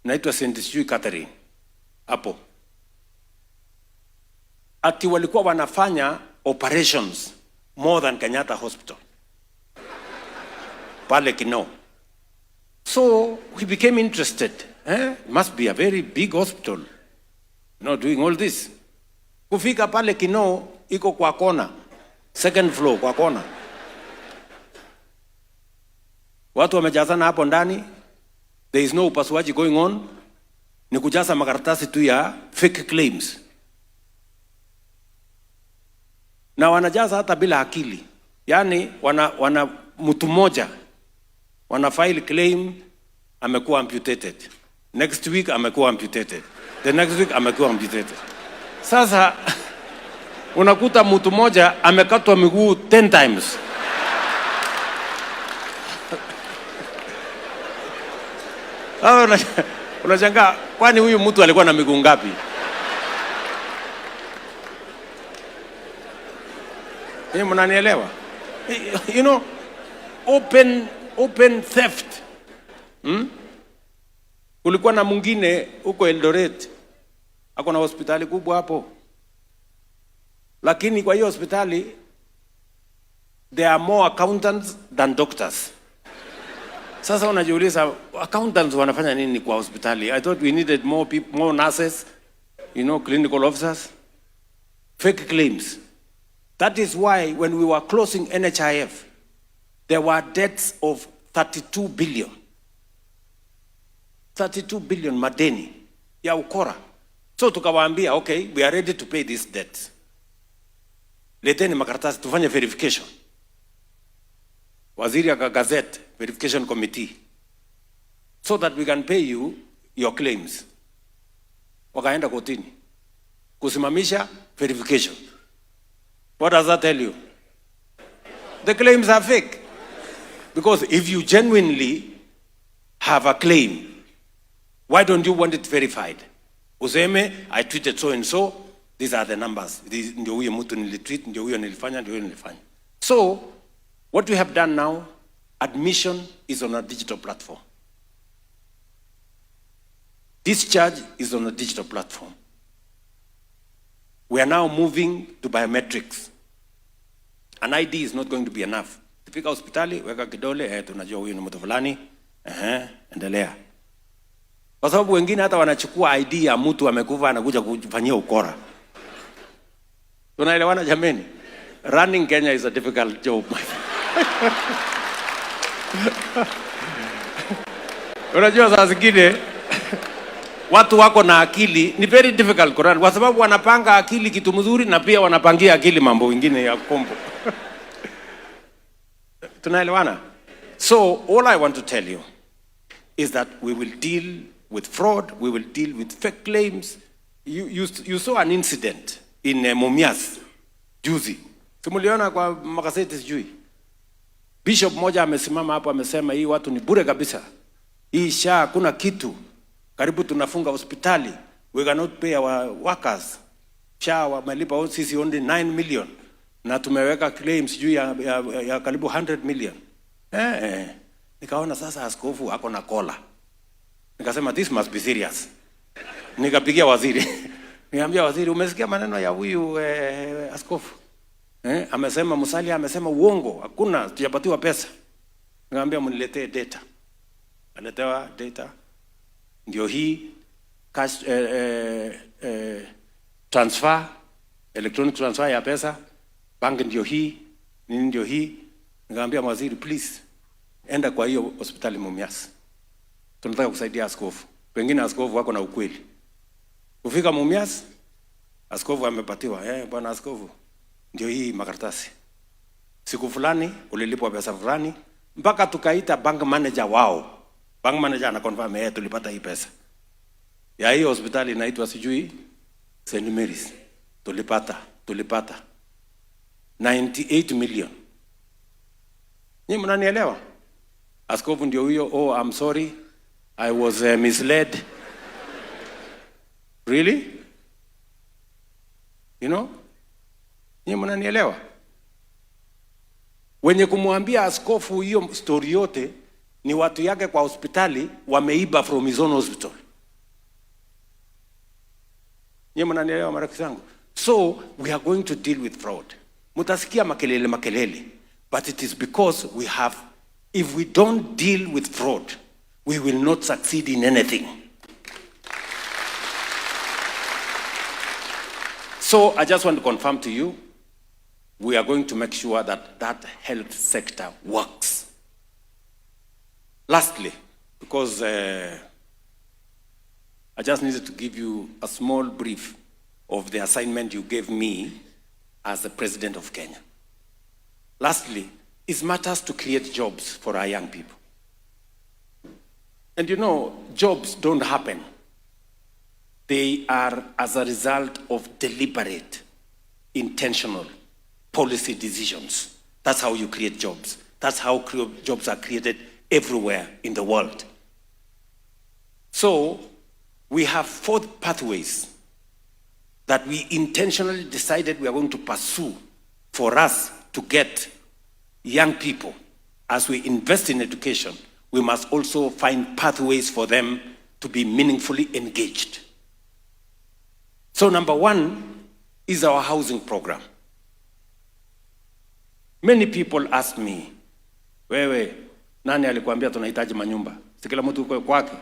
naitwa St. Catherine, hapo. Ati walikuwa wanafanya operations more than Kenyatta Hospital. Pale Kino. So we became interested. It must be a very big hospital, doing all this. Kufika pale Kino, iko kwa kona. Second floor kwa kona. Watu wamejazana hapo ndani. There is no upasuaji going on. Ni kujaza makaratasi tu ya fake claims. Na wanajaza hata bila akili. Yani wana mtu mmoja wana file claim amekuwa amputated. Next week amekuwa amputated. The next week amekuwa amputated. Sasa unakuta mtu mmoja amekatwa miguu 10 times. Unashangaa kwani huyu mtu alikuwa na miguu ngapi? Ni mnanielewa? Open theft. Kulikuwa na mwingine huko Eldoret. Ako na hospitali kubwa hapo. Lakini kwa hiyo hospitali there are more accountants than doctors. Sasa unajiuliza accountants wanafanya nini kwa hospitali? I thought we needed more people, more nurses, clinical officers. Fake claims. That is why when we were closing NHIF, there were debts of 32 billion. 32 billion madeni ya ukora. So tukawaambia, okay, we are ready to pay these debts. Leteni makaratasi tufanye verification. Waziri akagazette verification committee so that we can pay you your claims. Wakaenda kotini kusimamisha verification. What does that tell you? The claims are fake. Because if you genuinely have a claim, why don't you want it verified? Useme, I tweeted so and so, these are the numbers. Ndio huyo mtu nilitweet, ndio huyo nilifanya, ndio huyo nilifanya. So, what we have done now, admission is on a digital platform. Discharge is on a digital platform. We are now moving to biometrics. An ID is not going to be enough. Tifika hospitali, weka kidole, tunajua huyu ni mtu fulani, endelea. Kwa sababu wengine hata wanachukua ID ya mtu amekufa anakuja kufanyia ukora. Tunaelewana jameni? Running Kenya is a difficult job, my friend. Unajua saa zingine watu wako na akili ni very difficult Quran kwa sababu wanapanga akili kitu mzuri na pia wanapangia akili mambo mengine ya kombo. Tunaelewana? So all I want to tell you is that we will deal with fraud, we will deal with fake claims. You saw an incident in Mumias juzi. Simuliona kwa makaseti sijui. Bishop moja amesimama hapo amesema hii watu ni bure kabisa. Hii kuna kitu. Karibu tunafunga hospitali. We cannot pay our workers. Wamelipa sisi only 9 million. Na tumeweka claims juu ya karibu 100 million. Nikaona sasa askofu ako na kola. Nikasema this must be serious. Nikapigia waziri. Niambia waziri umesikia maneno ya huyu askofu? Amesema Musalia amesema uongo, hakuna tujapatiwa pesa. Nikamwambia mniletee data. Aletewa data. Ndio hii cash transfer, electronic transfer ya pesa, bank ndio hii, nini ndio hii. Nikamwambia waziri please enda kwa hiyo hospitali Mumias. Tunataka kusaidia askofu. Pengine askofu wako na ukweli. Kufika Mumias, askofu amepatiwa, bwana askofu, ndio hii makaratasi. Siku fulani ulilipwa pesa fulani, mpaka tukaita bank manager wao. Bank manager ana confirm tulipata hii pesa. Ya hiyo hospitali inaitwa sijui St. Mary's. Tulipata 98 million. Ni mnanielewa? Askofu ndio huyo, I'm sorry. I was misled. Really? Ni mnanielewa? Wenye kumwambia askofu hiyo story yote ni watu yake kwa hospitali wameiba from his own hospital. Nyie mnanielewa marafiki zangu? So we are going to deal with fraud. Mutasikia makelele, but it is because we have, if we don't deal with fraud, we will not succeed in anything. So I just want to confirm to you, we are going to make sure that that health sector works. Lastly, because I just needed to give you a small brief of the assignment you gave me as the President of Kenya. Lastly, it matters to create jobs for our young people. And you know, jobs don't happen. They are as a result of deliberate, intentional policy decisions. That's how you create jobs. That's how jobs are created everywhere in the world. So we have 4 pathways that we intentionally decided we are going to pursue for us to get young people. As we invest in education, we must also find pathways for them to be meaningfully engaged. So number 1 is our housing program. Many people ask me, wewe, nani alikuambia tunahitaji manyumba? Si kila mtu uko kwake.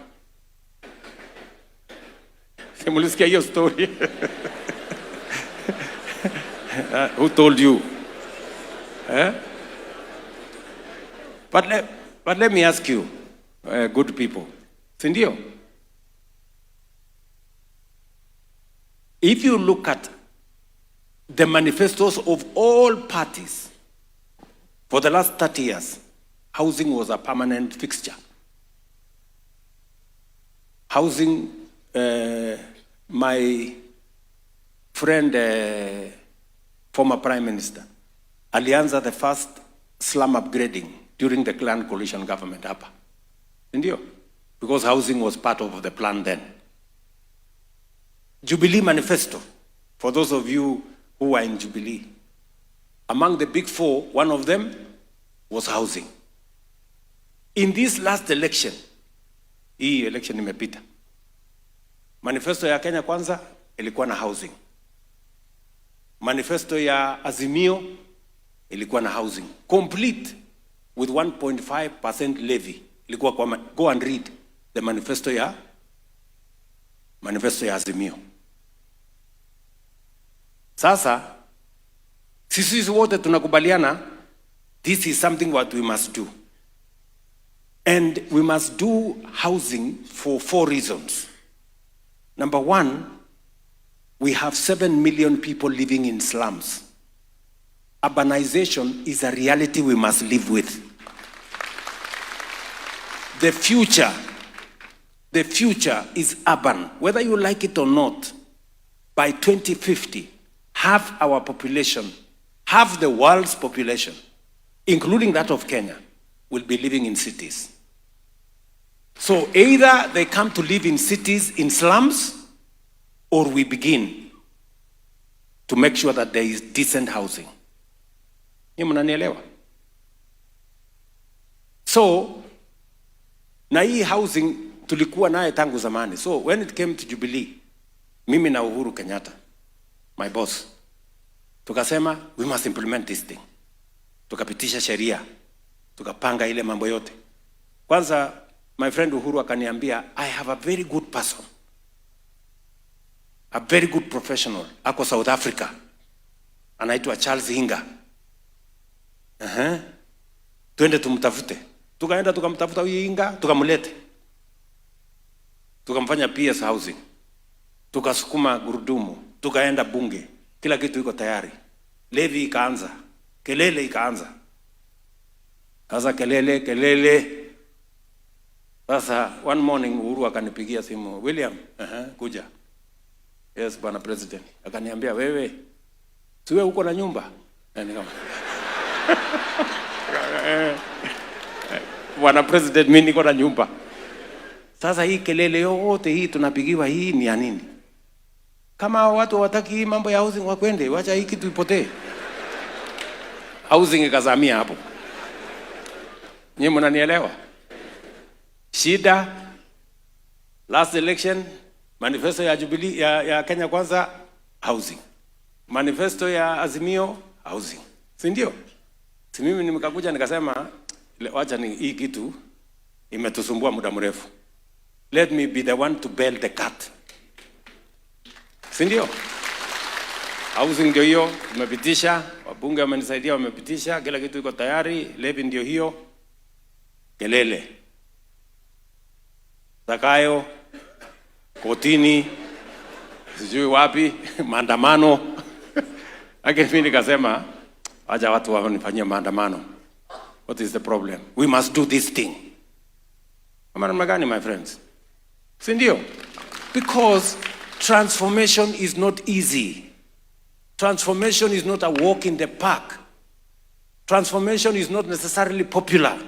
Simulisikia hiyo story. Who told you? Eh? But let me ask you, good people. Sindio? If you look at the manifestos of all parties, for the last 30 years, housing was a permanent fixture. Housing, my friend, former Prime Minister, alianza the first slum upgrading during the Clan Coalition government hapa. Ndio? Because housing was part of the plan then. Jubilee Manifesto, for those of you who are in Jubilee, among the big 4, one of them was housing. In this last election, hii election imepita, manifesto ya Kenya Kwanza ilikuwa na housing. Manifesto ya Azimio ilikuwa na housing. Complete with 1.5% levy. Ilikuwa kwa, go and read the manifesto ya Azimio. Sasa, sisi wote tunakubaliana, this is something what we must do. And we must do housing for 4 reasons. Number 1, we have 7 million people living in slums. Urbanization is a reality we must live with. The future is urban. Whether you like it or not, by 2050, half our population, half the world's population, including that of Kenya, will be living in cities. So either they come to live in cities, in slums, or we begin to make sure that there is decent housing. Nyinyi mnanielewa? So, na hii housing tulikuwa naye tangu zamani. So when it came to Jubilee, mimi na Uhuru Kenyatta, my boss, tukasema we must implement this thing. Tukapitisha sheria, tukapanga ile mambo yote. Kwanza my friend Uhuru akaniambia, I have a very good person, a very good professional, ako South Africa, anaitwa Charles Hinga. Twende tumtafute. Tukaenda tukamtafuta huyu Hinga, tukamlete. Tukamfanya PS housing. Tukasukuma gurudumu, tukaenda bunge. Kila kitu iko tayari. Levy ikaanza, kelele ikaanza. Sasa kelele. Sasa one morning Uhuru akanipigia simu, William, kuja. Yes, Bwana President. Akaniambia, wewe, siwe uko na nyumba? Nikama Bwana President, mimi niko na nyumba. Sasa hii kelele yote hii tunapigiwa, hii ni ya nini? Kama watu hawataki mambo ya housing wakwende, wacha hii kitu ipotee. housing ikazamia hapo. Nyinyi mnanielewa? Shida, last election, manifesto ya Jubilee ya Kenya Kwanza, housing. Manifesto ya Azimio, housing. Si ndio? Si mimi nimekakuja nikasema wacha ni hii kitu imetusumbua muda mrefu. Let me be the one to bail the cat. Si ndio? Housing ndio hiyo, tumepitisha, wabunge wamenisaidia wamepitisha, kila kitu iko tayari, levy ndio hiyo. Kelele. Zakayo, kotini, sijui wapi, maandamano. Lakini mimi nikasema, acha watu wanifanyie maandamano. What is the problem? We must do this thing. Kama namna gani, my friends? Si ndio? Because transformation is not easy. Transformation is not a walk in the park. Transformation is not necessarily popular.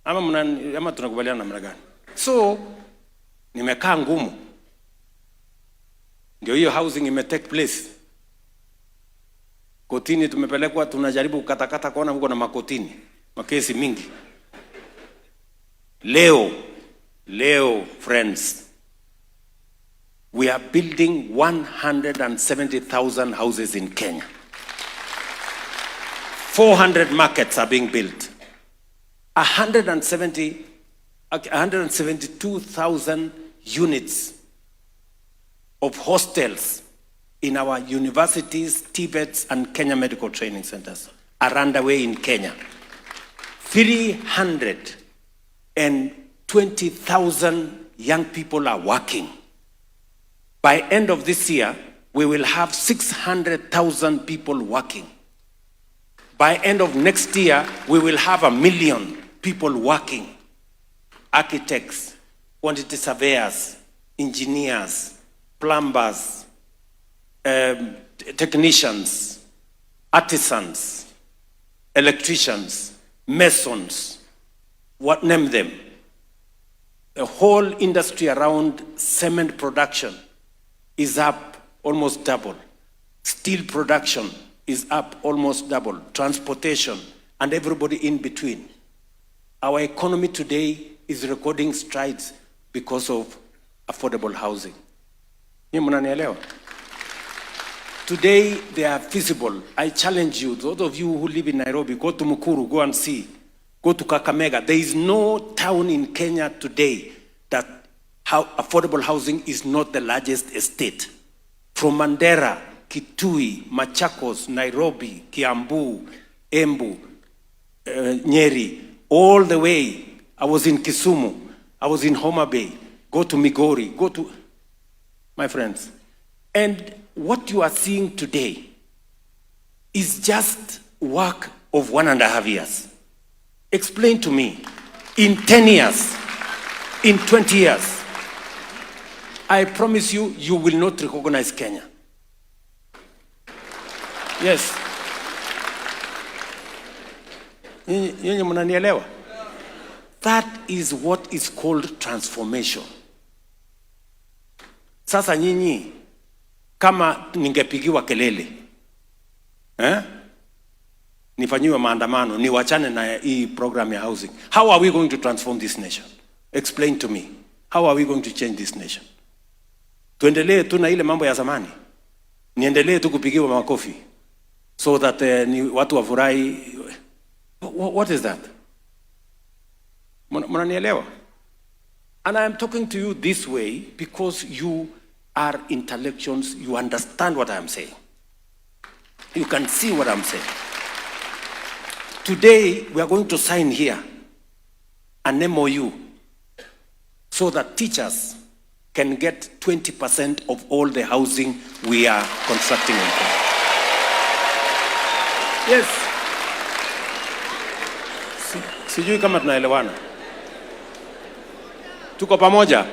Ama tunakubaliana namna gani? So, nimekaa ngumu. Ndio hiyo housing ime take place. Kotini tumepelekwa, tunajaribu kukatakata kuona huko na makotini. Makesi mingi. Leo, friends, we are building 170,000 houses in Kenya. 400 markets are being built. 172,000 units of hostels in our universities, TVETs, and Kenya medical training centers are underway in Kenya. 320,000 young people are working. By end of this year, we will have 600,000 people working. By end of next year, we will have 1 million people working. Architects, quantity surveyors, engineers, plumbers, technicians, artisans, electricians, masons, what name them. The whole industry around cement production is up almost double. Steel production is up almost double. Transportation and everybody in between. Our economy today is recording strides because of affordable housing. Nyinyi mnanielewa? Today they are feasible. I challenge you, those of you who live in Nairobi, go to Mukuru, go and see. Go to Kakamega. There is no town in Kenya today that affordable housing is not the largest estate. From Mandera, Kitui, Machakos, Nairobi, Kiambu, Embu, Nyeri, all the way. I was in Kisumu, I was in Homa Bay, go to Migori, go to, my friends. And what you are seeing today is just work of 1.5 years. Explain to me, in 10 years, in 20 years, I promise you, you will not recognize Kenya. Yes. Nyinyi mnanielewa? That is what is called transformation. Sasa nyinyi, kama ningepigiwa kelele, nifanyiwe maandamano, niwachane na hii program ya housing, how are we going to transform this nation? Explain to me. How are we going to change this nation? Tuendelee tu na ile mambo ya zamani? Niendelee tu kupigiwa makofi so that ni watu wafurahi? What is that? Mnanielewa? And I am talking to you this way because you are intellectuals, you understand what I am saying. You can see what I'm saying. Today, we are going to sign here an MOU so that teachers can get 20% of all the housing we are constructing in Kenya. Yes. Sijui kama tunaelewana. Tuko pamoja?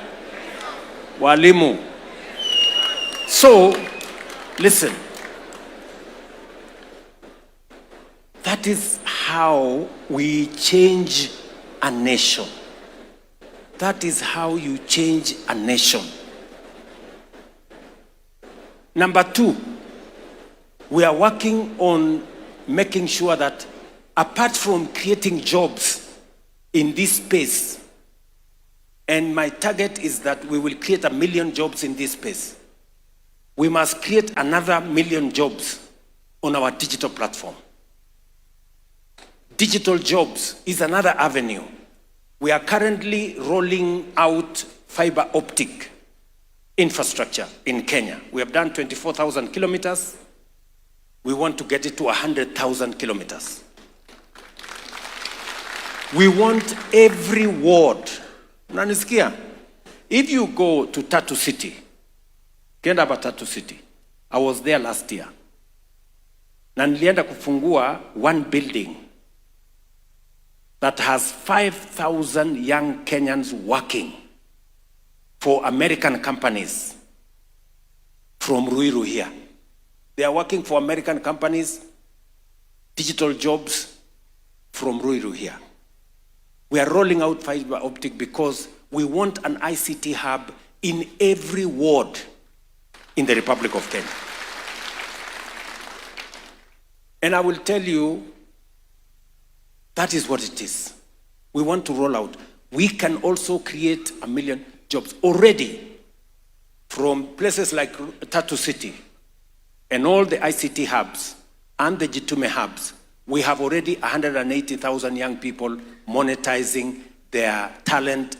Walimu. So, listen. That is how we change a nation. That is how you change a nation. Number 2, we are working on making sure that apart from creating jobs in this space, and my target is that we will create 1 million jobs in this space, we must create another 1 million jobs on our digital platform. Digital jobs is another avenue. We are currently rolling out fiber optic infrastructure in Kenya. We have done 24,000 kilometers. We want to get it to 100,000 kilometers. We want every ward. Unanisikia? If you go to Tatu City, Kenda Tatu City, I was there last year. Na nilienda kufungua one building that has 5,000 young Kenyans working for American companies from Ruiru here. They are working for American companies, digital jobs from Ruiru here. We are rolling out fiber optic because we want an ICT hub in every ward in the Republic of Kenya. And I will tell you, that is what it is. We want to roll out. We can also create 1 million jobs already from places like Tatu City and all the ICT hubs and the Jitume hubs. We have already 180,000 young people monetizing their talent,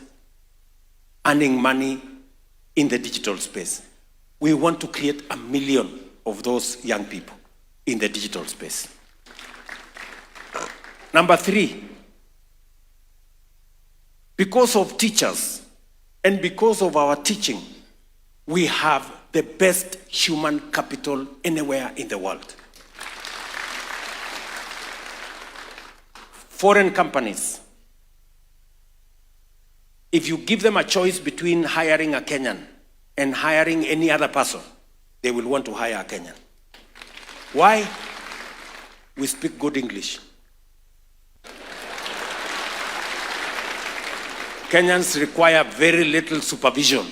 earning money in the digital space. We want to create 1 million of those young people in the digital space. Number 3, because of teachers and because of our teaching, we have the best human capital anywhere in the world. Foreign companies, if you give them a choice between hiring a Kenyan and hiring any other person, they will want to hire a Kenyan. Why? We speak good English. Kenyans require very little supervision.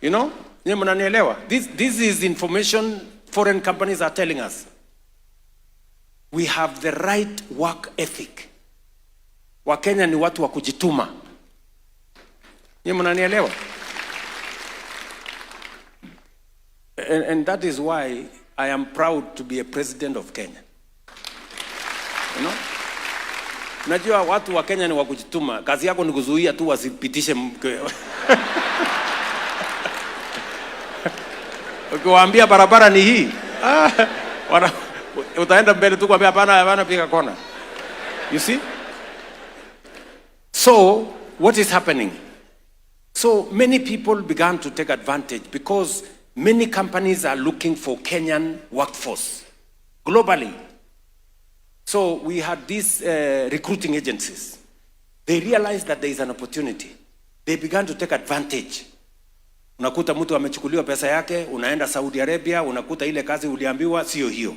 You know? This is information foreign companies are telling us. We have the right work ethic. Wakenya ni watu wa kujituma. And that is why I am proud to be a president of Kenya. You know? Najua watu wa Kenya ni wa kujituma. Kazi yako ni kuzuia tu wasipitishe ukiwaambia barabara ni hii. Utaenda mbele tu kwambia hapana piga kona. You see? So, what is happening? So, many people began to take advantage because many companies are looking for Kenyan workforce globally. So we had these recruiting agencies. They realized that there is an opportunity. They began to take advantage. Unakuta mtu amechukuliwa pesa yake, unaenda Saudi Arabia, unakuta ile kazi uliambiwa sio hiyo.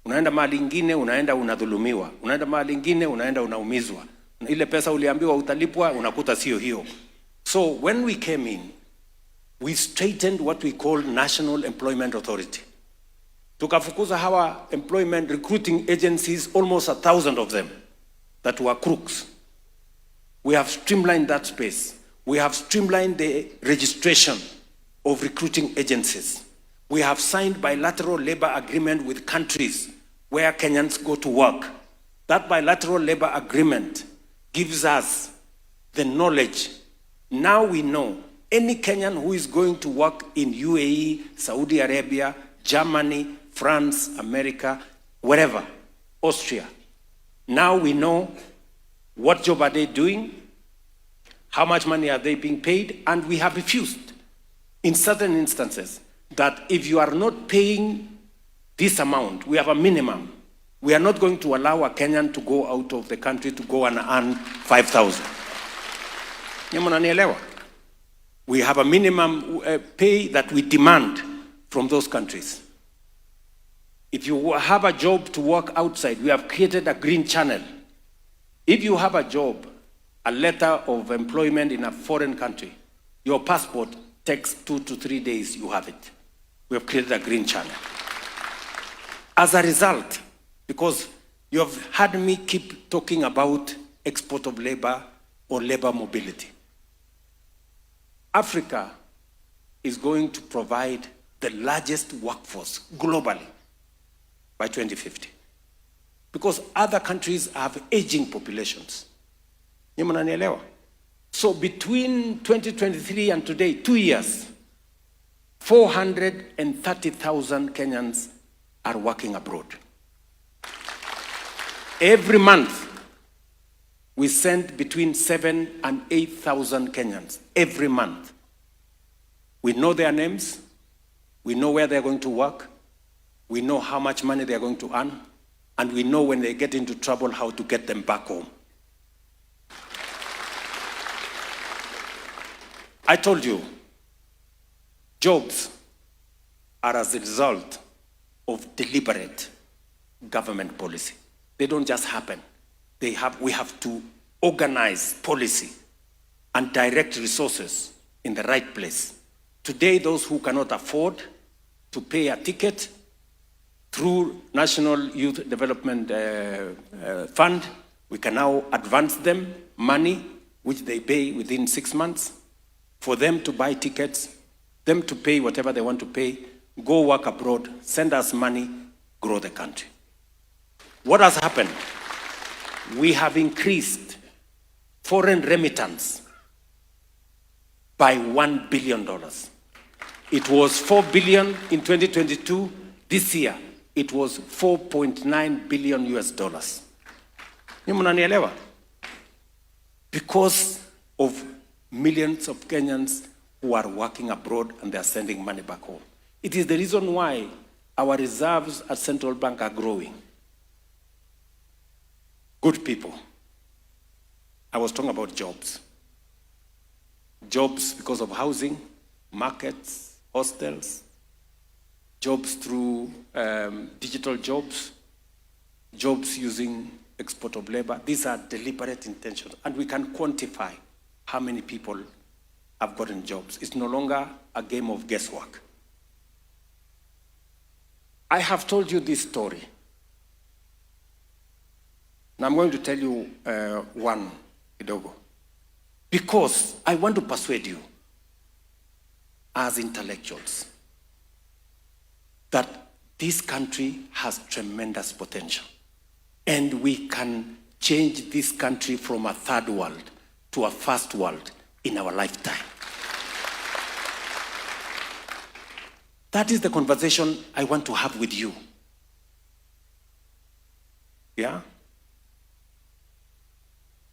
Unaenda mahali ingine, unaenda unadhulumiwa. Unaenda mahali ingine, unaenda unaumizwa. Ile pesa uliambiwa utalipwa, unakuta sio hiyo. So when we came in, we straightened what we call National Employment Authority. Tukafukuza hawa employment recruiting agencies, almost 1,000 of them, that were crooks. We have streamlined that space. We have streamlined the registration of recruiting agencies. We have signed bilateral labor agreement with countries where Kenyans go to work. That bilateral labor agreement gives us the knowledge. Now we know any Kenyan who is going to work in UAE, Saudi Arabia, Germany, France, America, wherever, Austria. Now we know what job are they doing, how much money are they being paid, and we have refused in certain instances that if you are not paying this amount, we have a minimum. We are not going to allow a Kenyan to go out of the country to go and earn 5,000. We have a minimum pay that we demand from those countries. If you have a job to work outside, we have created a green channel. If you have a job, a letter of employment in a foreign country, your passport takes 2 to 3 days, you have it. We have created a green channel. As a result, because you have heard me keep talking about export of labor or labor mobility, Africa is going to provide the largest workforce globally by 2050. Because other countries have aging populations. So between 2023 and today, 2 years, 430,000 Kenyans are working abroad. Every month, we send between 7,000 and 8,000 Kenyans, every month. We know their names, we know where they're going to work, we know how much money they're going to earn, and we know when they get into trouble how to get them back home. I told you, jobs are as a result of deliberate government policy. They don't just happen. We have to organize policy and direct resources in the right place. Today, those who cannot afford to pay a ticket through National Youth Development Fund, we can now advance them money, which they pay within 6 months, for them to buy tickets, them to pay whatever they want to pay, go work abroad, send us money, grow the country. What has happened? We have increased foreign remittance by $1 billion. It was $4 billion in 2022. This year, it was $4.9 billion US. Because of millions of Kenyans who are working abroad and they are sending money back home. It is the reason why our reserves at Central Bank are growing. Good people. I was talking about jobs. Jobs because of housing, markets, hostels, jobs through digital jobs, jobs using export of labor. These are deliberate intentions, and we can quantify how many people have gotten jobs. It's no longer a game of guesswork. I have told you this story. Now I'm going to tell you one, kidogo, because I want to persuade you as intellectuals that this country has tremendous potential, and we can change this country from a third world to a first world in our lifetime. That is the conversation I want to have with you. Yeah?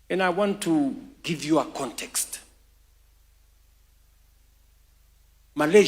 And I want to give you a context. Malaysia